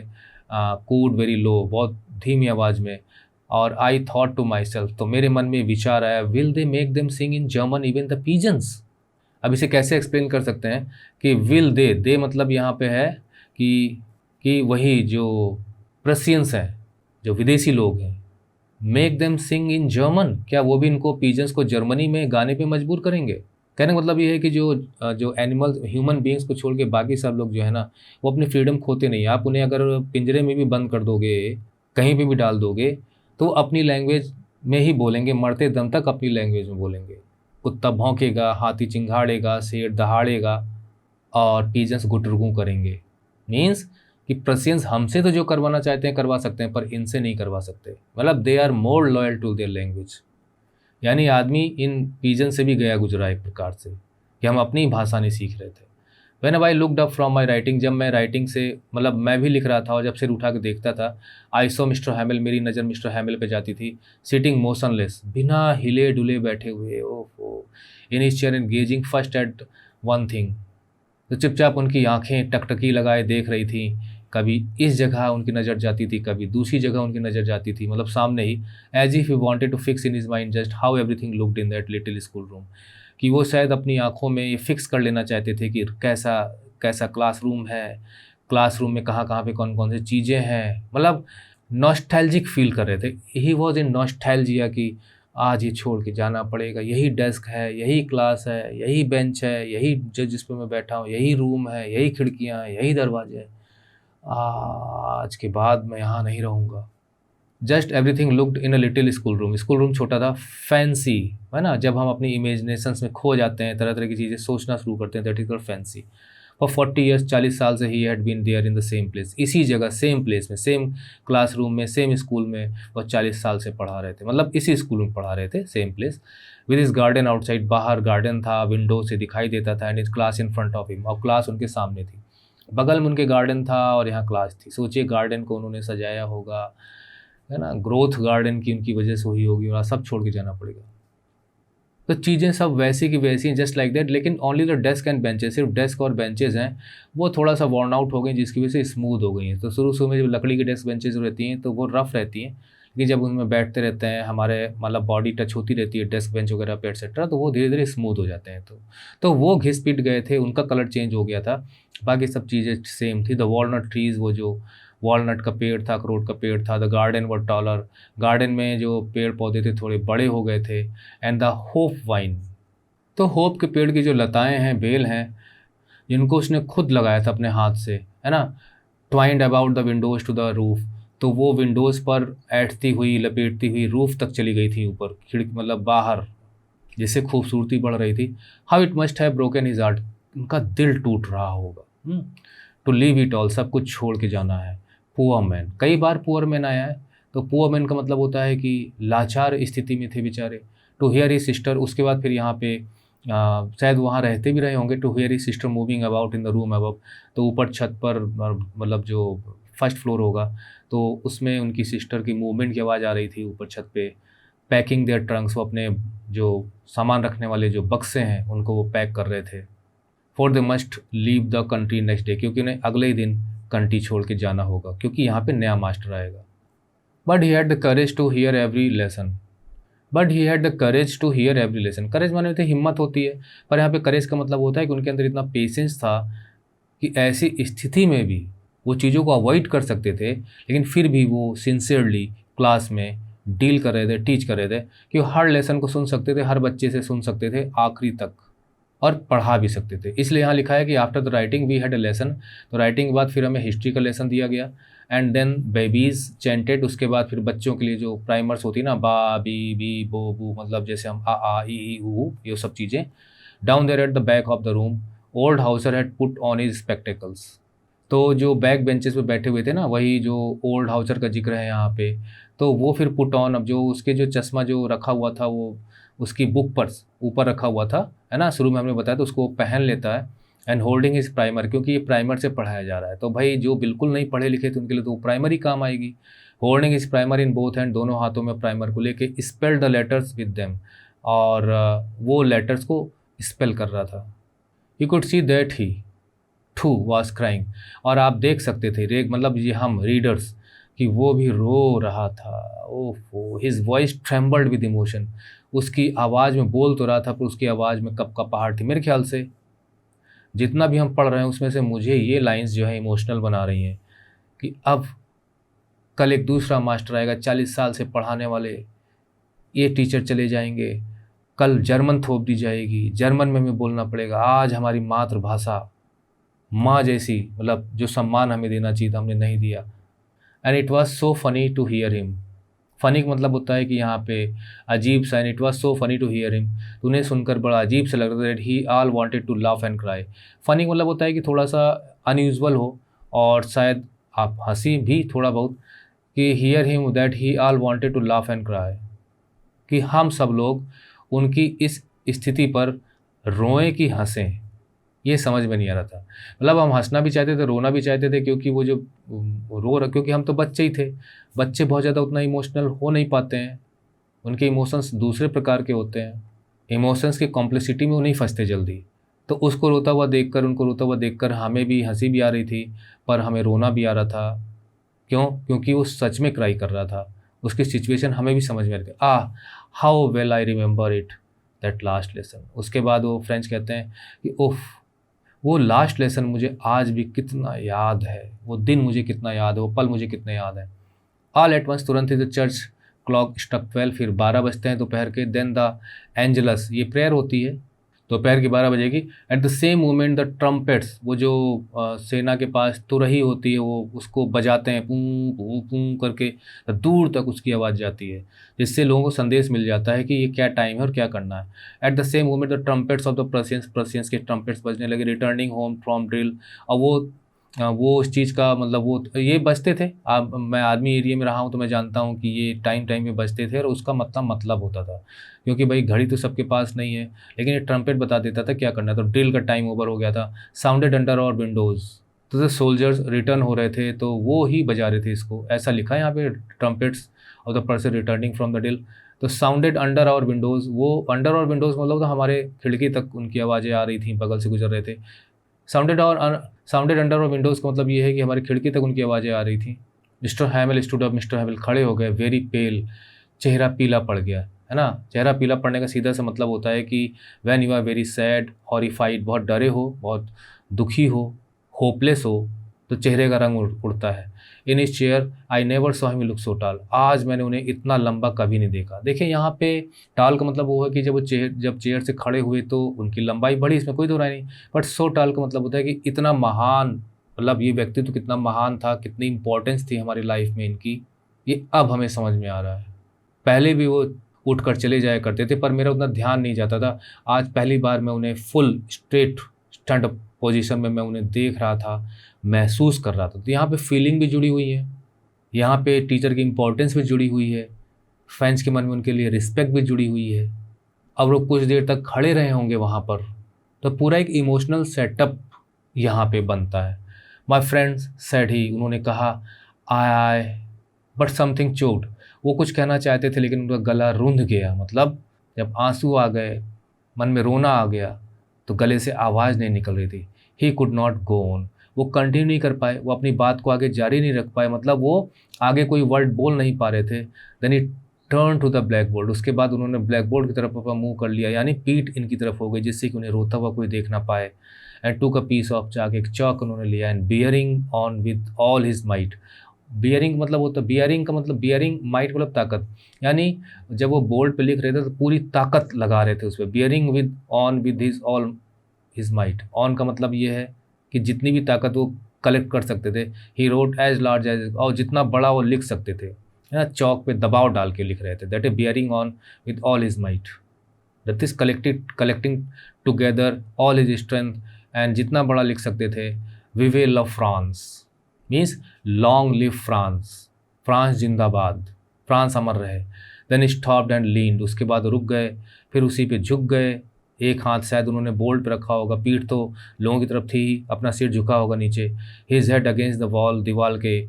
कूड वेरी लो, बहुत धीमी आवाज़ में। और आई I thought to myself मेरे मन में विचार आया, will they make them sing in German even the pigeons. अब इसे कैसे एक्सप्लेन कर सकते हैं कि विल दे मतलब यहाँ पे है कि वही जो प्रसियंस हैं, जो विदेशी लोग हैं, make them sing in German, क्या वो भी इनको पीजन्स को जर्मनी में गाने पे मजबूर करेंगे? कहने का मतलब ये है कि जो एनिमल ह्यूमन बींग्स को छोड़ के बाकी सब लोग जो है ना, वो अपनी फ्रीडम खोते नहीं। आप उन्हें अगर पिंजरे में भी बंद कर दोगे, कहीं पे भी डाल दोगे, तो वो अपनी लैंग्वेज में ही बोलेंगे, मरते दम तक अपनी लैंग्वेज में बोलेंगे। कुत्ता भौंकेगा, हाथी चिंघाड़ेगा, शेर दहाड़ेगा और पीजन्स गुटरगू करेंगे। मीन्स कि प्रशियंस हमसे तो जो करवाना चाहते हैं करवा सकते हैं, पर इनसे नहीं करवा सकते। मतलब they are more loyal to their language. यानी आदमी इन पीजन से भी गया गुजरा एक प्रकार से, कि हम अपनी भाषा नहीं सीख रहे थे। When I looked up from my writing, जब मैं राइटिंग से मतलब मैं भी लिख रहा था और जब सिर उठा के देखता था, आई सो मिस्टर हैमिल, मेरी नज़र मिस्टर हैमिल पे जाती थी, सिटिंग मोशनलेस, बिना हिले डुले बैठे हुए, ओहो, in his chair engaging first at one thing. तो चुपचाप उनकी आंखें टकटकी लगाए देख रही थी, कभी इस जगह उनकी नज़र जाती थी, कभी दूसरी जगह उनकी नज़र जाती थी, मतलब सामने ही, as if he wanted to fix in his mind just how everything looked in that little school room, कि वो शायद अपनी आंखों में ये फिक्स कर लेना चाहते थे कि कैसा कैसा क्लासरूम है, क्लासरूम में कहाँ कहाँ पे कौन कौन सी चीज़ें हैं, मतलब नॉस्टैल्जिक फील कर रहे थे। ही वॉज इन नॉस्टैल्जिया कि आज ये छोड़ के जाना पड़ेगा, यही डेस्क है, यही क्लास है, यही बेंच है, यही जो जिस पे मैं बैठा हूँ, यही रूम है, यही खिड़कियाँ हैं, यही दरवाजे हैं, आज के बाद मैं यहाँ नहीं रहूँगा। Just everything looked in a little school room, school room छोटा था, फैंसी, है ना, जब हम अपनी इमेजिनेशंस में खो जाते हैं, तरह तरह की चीज़ें सोचना शुरू करते हैं, that is called fancy. For 40 years, 40 साल से he had been there in the same place, इसी जगह सेम प्लेस में, सेम क्लासरूम में, सेम स्कूल में वो 40 साल से पढ़ा रहे थे, मतलब इसी स्कूल में पढ़ा रहे थे, सेम प्लेस। विद इस गार्डन आउटसाइड, बाहर गार्डन था, विंडो से दिखाई देता था, and is class in front of him, और क्लास उनके सामने थी, बगल में उनके गार्डन था और यहाँ क्लास थी। सोचिए गार्डन को उन्होंने सजाया होगा, है ना, ग्रोथ गार्डन की उनकी वजह से हुई होगी, और सब छोड़ के जाना पड़ेगा। तो चीज़ें सब वैसी की वैसी हैं, जस्ट लाइक दैट, लेकिन only the desk and benches, सिर्फ डेस्क और बेंचेस हैं वो थोड़ा सा वर्न आउट हो गई, जिसकी वजह से स्मूथ हो गई हैं। तो शुरू में जब लकड़ी की डेस्क बेंचेस रहती हैं तो वो रफ़ रहती हैं, लेकिन जब उनमें बैठते रहते हैं, हमारे मतलब बॉडी टच होती रहती है डेस्क बेंच वगैरह पे एक्सेट्रा, तो वो धीरे धीरे स्मूथ हो जाते हैं। तो वो घिस पिट गए थे, उनका कलर चेंज हो गया था, बाकी सब चीज़ें सेम थी। द वॉलनट ट्रीज़, वो जो वॉलनट का पेड़ था, अखरोट का पेड़ था। The garden were taller, garden में जो पेड़ पौधे थे थोड़े बड़े हो गए थे। एंड द होप वाइन, तो होप के पेड़ की जो लताएं हैं, बेल हैं, जिनको उसने खुद लगाया था अपने हाथ से, है ना, twined about the Windows to the roof, तो वो विंडोज़ पर ऐंठती हुई, लपेटती हुई रूफ तक चली गई थी, ऊपर खिड़की मतलब बाहर, जिससे खूबसूरती बढ़ रही थी। How it must have broken his heart, उनका दिल टूट रहा होगा। टू लीव इट ऑल, सब कुछ छोड़ के जाना है। पुअर मैन, कई बार पुअर मैन आया है, तो पुअर मैन का मतलब होता है कि लाचार स्थिति में थे बेचारे। टू हियर हिज सिस्टर, उसके बाद फिर यहाँ पे शायद वहाँ रहते भी रहे होंगे। To hear his sister moving about in the room above, तो ऊपर छत पर मतलब जो फर्स्ट फ्लोर होगा, तो उसमें उनकी सिस्टर की मूवमेंट की आवाज़ आ रही थी ऊपर छत पे। पैकिंग देयर ट्रंक्स, वो अपने जो सामान रखने वाले जो बक्से हैं उनको वो पैक कर रहे थे। For they must leave the country next day, क्योंकि उन्हें अगले ही दिन कंट्री छोड़ के जाना होगा, क्योंकि यहाँ पे नया मास्टर आएगा। But he had the courage to hear every lesson, but he had the courage to hear every lesson, courage माने होते हिम्मत होती है, पर यहाँ पे करेज का मतलब होता है कि उनके अंदर इतना पेशेंस था कि ऐसी स्थिति में भी वो चीज़ों को अवॉइड कर सकते थे, लेकिन फिर भी वो सिंसियरली क्लास में डील कर रहे थे, टीच कर रहे थे, कि वो हर लेसन को सुन सकते थे, हर बच्चे से सुन सकते थे आखिरी तक, और पढ़ा भी सकते थे। इसलिए यहाँ लिखा है कि after the writing we had a lesson, तो राइटिंग के बाद फिर हमें हिस्ट्री का लेसन दिया गया। एंड देन बेबीज़ चैंटेड, उसके बाद फिर बच्चों के लिए जो प्राइमर्स होती है ना, बा बी बी बो बू, मतलब जैसे हम आ ई ऊ, ये सब चीज़ें। Down there at the back of the room old Hauser had put on his spectacles, तो जो बैक बेंचेस पे बैठे हुए थे ना, वही जो ओल्ड हाउसर का जिक्र है यहाँ पे, तो वो फिर पुट ऑन, अब जो उसके जो चश्मा जो रखा हुआ था वो उसकी बुक पर ऊपर रखा हुआ था, है ना, शुरू में हमने बताया, तो उसको पहन लेता है। एंड होल्डिंग इज प्राइमर, क्योंकि ये प्राइमर से पढ़ाया जा रहा है, तो भाई जो बिल्कुल नहीं पढ़े लिखे थे उनके लिए तो प्राइमरी काम आएगी। Holding his primer in both hand, दोनों हाथों में प्राइमर को लेके, spell the letters with them, और वो लेटर्स को स्पेल कर रहा था। He could see that he too was crying, और आप देख सकते थे, रे मतलब ये हम रीडर्स, कि वो भी रो रहा था। Oh, his voice trembled with emotion, उसकी आवाज़ में बोल तो रहा था पर उसकी आवाज़ में कब का पहाड़ थी। मेरे ख्याल से जितना भी हम पढ़ रहे हैं उसमें से मुझे ये लाइंस जो है इमोशनल बना रही हैं कि अब कल एक दूसरा मास्टर आएगा, 40 साल से पढ़ाने वाले ये टीचर चले जाएंगे, कल जर्मन थोप दी जाएगी, जर्मन में हमें बोलना पड़ेगा। आज हमारी मातृभाषा माँ जैसी, मतलब जो सम्मान हमें देना चाहिए था, हमने नहीं दिया। And it was so funny to hear him, funny का मतलब होता है कि यहाँ पे अजीब सा, and it was so funny to hear him, तो उन्हें सुनकर बड़ा अजीब सा लग रहा था। That he all wanted to laugh and cry, funny का मतलब होता है कि थोड़ा सा अनयूजुअल हो और शायद आप हंसी भी थोड़ा बहुत, कि hear him that he all wanted to laugh and cry, कि हम सब लोग उनकी इस स्थिति पर रोएं कि हंसें, ये समझ में नहीं आ रहा था। मतलब हम हंसना भी चाहते थे, रोना भी चाहते थे, क्योंकि वो जो क्योंकि हम तो बच्चे ही थे। बच्चे बहुत ज़्यादा उतना इमोशनल हो नहीं पाते हैं, उनके इमोशंस दूसरे प्रकार के होते हैं, इमोशंस की कॉम्प्लेक्सिटी में वो नहीं फंसते जल्दी। तो उसको रोता हुआ देखकर, उनको रोता हुआ देखकर हमें भी हंसी भी आ रही थी, पर हमें रोना भी आ रहा था। क्यों? क्योंकि वो सच में क्राई कर रहा था, उसकी सिचुएशन हमें भी समझ में आ रही थी। How well I remember it, that last lesson. उसके बाद वो फ्रेंच कहते हैं कि उफ, वो लास्ट लेसन मुझे आज भी कितना याद है, वो दिन मुझे कितना याद है, वो पल मुझे कितना याद है। ऑल एट वंस, तुरंत ही द चर्च क्लॉक स्ट्रक 12, फिर 12 बजते हैं दोपहर के। देन द एंजलस, ये प्रेयर होती है, दोपहर की 12 बजेगी। At the same moment the trumpets, वो जो सेना के पास तुरही होती है, वो उसको बजाते हैं, पूं पूं पूं करके, तो दूर तक उसकी आवाज़ जाती है, जिससे लोगों को संदेश मिल जाता है कि ये क्या टाइम है और क्या करना है। At the same moment the trumpets of the Prussians के ट्रम्पेट्स बजने लगे, रिटर्निंग होम फ्रॉम ड्रिल। और वो उस चीज़ का मतलब, वो ये बजते थे। मैं आर्मी एरिया में रहा हूँ तो मैं जानता हूँ कि ये टाइम टाइम में बजते थे, और उसका मतलब होता था, क्योंकि भाई घड़ी तो सबके पास नहीं है, लेकिन ये ट्रम्पेट बता देता था क्या करना है। तो ड्रिल का टाइम ओवर हो गया था। साउंडेड अंडर और विंडोज़, तो सोल्जर्स रिटर्न हो रहे थे, तो वो ही बजा रहे थे इसको, ऐसा लिखा है यहाँ पे, trumpets of the person returning from the drill. तो साउंडेड अंडर और विंडोज़, वो अंडर और विंडोज़ मतलब तो हमारे खिड़की तक उनकी आवाज़ें आ रही थी, बगल से गुजर रहे थे। साउंडेड अंडर और विंडोज़ का मतलब ये है कि हमारी खिड़की तक उनकी आवाज़ें आ रही थी। मिस्टर हैमिल स्टूड अप, मिस्टर हैमिल खड़े हो गए। वेरी पेल, चेहरा पीला पड़ गया, है ना। चेहरा पीला पड़ने का सीधा सा मतलब होता है कि when you are very sad, horrified, बहुत डरे हो, बहुत दुखी हो, होपलेस हो, तो चेहरे का रंग उड़ता है। इन इस chair I never saw him look so टाल, आज मैंने उन्हें इतना लंबा कभी नहीं देखा। देखिए यहाँ पे टाल का मतलब वो है कि जब चेयर से खड़े हुए तो उनकी लंबाई बढ़ी, इसमें कोई दो राय नहीं। बट सो टाल का मतलब होता है कि इतना महान, मतलब ये व्यक्तित्व तो कितना महान था, कितनी इंपॉर्टेंस थी हमारी लाइफ में इनकी, ये अब हमें समझ में आ रहा है। पहले भी वो उठकर चले जाया करते थे, पर मेरा उतना ध्यान नहीं जाता था। आज पहली बार मैं उन्हें full straight stand up position में मैं उन्हें देख रहा था, महसूस कर रहा था। तो यहाँ पे फीलिंग भी जुड़ी हुई है, यहाँ पे टीचर की इम्पोर्टेंस भी जुड़ी हुई है, फैंस के मन में उनके लिए रिस्पेक्ट भी जुड़ी हुई है। अब वो कुछ देर तक खड़े रहे होंगे वहाँ पर, तो पूरा एक इमोशनल सेटअप यहाँ पे बनता है। माई फ्रेंड्स सेड ही, उन्होंने कहा, आई बट समथिंग चोक्ड, वो कुछ कहना चाहते थे लेकिन उनका गला रुंध गया। मतलब जब आंसू आ गए, मन में रोना आ गया, तो गले से आवाज़ नहीं निकल रही थी। He could not go on, वो कंटिन्यू नहीं कर पाए, वो अपनी बात को आगे जारी नहीं रख पाए, मतलब वो आगे कोई वर्ड बोल नहीं पा रहे थे। Then he turn to the blackboard, उसके बाद उन्होंने ब्लैक बोर्ड की तरफ अपना मुंह कर लिया, यानी पीठ इनकी तरफ हो गई, जिससे कि उन्हें रोता हुआ कोई देख ना पाए। एंड टूक अ पीस ऑफ चाक, एक चौक उन्होंने लिया, and bearing on with all his might. Bearing मतलब होता, बियरिंग का मतलब, बियरिंग माइट मतलब ताकत, यानी जब वो बोर्ड पे लिख रहे थे तो पूरी ताकत लगा रहे थे उस पर। Bearing with on with his all his might, on का मतलब ये है कि जितनी भी ताकत वो कलेक्ट कर सकते थे। He wrote as large as, और जितना बड़ा वो लिख सकते थे, है ना, चौक पे दबाव डाल के लिख रहे थे। That is bearing on with all his might, that is collecting together all his strength, and जितना बड़ा लिख सकते थे। We will love France, means long live France, France जिंदाबाद, फ्रांस अमर रहे। देन स्टॉप्ड एंड लीन्ड, उसके बाद रुक गए, फिर उसी पे झुक गए। एक हाथ शायद उन्होंने बोल्ट पे रखा होगा, पीठ तो लोगों की तरफ थी, अपना सिर झुका होगा नीचे। His head against the wall, दीवार के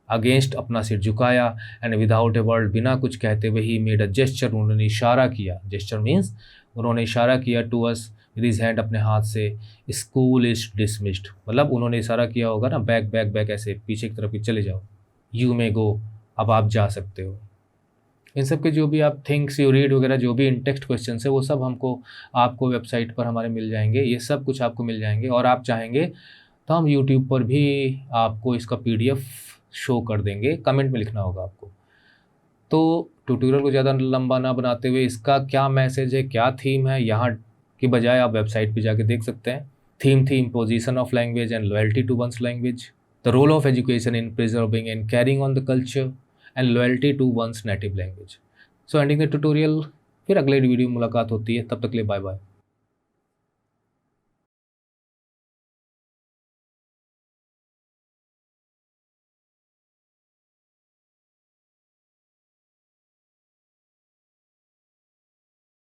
अगेंस्ट अपना सिर झुकाया। एंड विदाउट ए वर्ड, बिना कुछ कहते हुए ही मेड अ जेस्चर, उन्होंने इशारा किया। जेस्चर मीन्स उन्होंने इशारा किया टू अस रेज हैंड अपने हाथ से, स्कूल इज डिसमिस्ड, मतलब उन्होंने इशारा किया होगा ना, बैक बैक बैक, ऐसे पीछे की तरफ कि चले जाओ, यू मे गो, अब आप जा सकते हो। इन सब के जो भी आप थिंक्स यू रीड वगैरह जो भी इन टेक्स्ट क्वेश्चन है वो सब हमको आपको वेबसाइट पर हमारे मिल जाएंगे, ये सब कुछ आपको मिल जाएंगे। और आप चाहेंगे तो हम यूट्यूब पर भी आपको इसका पीडीएफ शो कर देंगे, कमेंट में लिखना होगा आपको। तो ट्यूटोरियल को ज़्यादा लंबा ना बनाते हुए इसका क्या मैसेज है, क्या थीम है, यहाँ की बजाय आप वेबसाइट पे जाके देख सकते हैं। थीम थी imposition of language and loyalty to one's language, the role of education in preserving and carrying on the culture and loyalty to one's native language. So ending the tutorial, फिर अगले video में मुलाकात होती है, तब तक के लिए बाय बाय।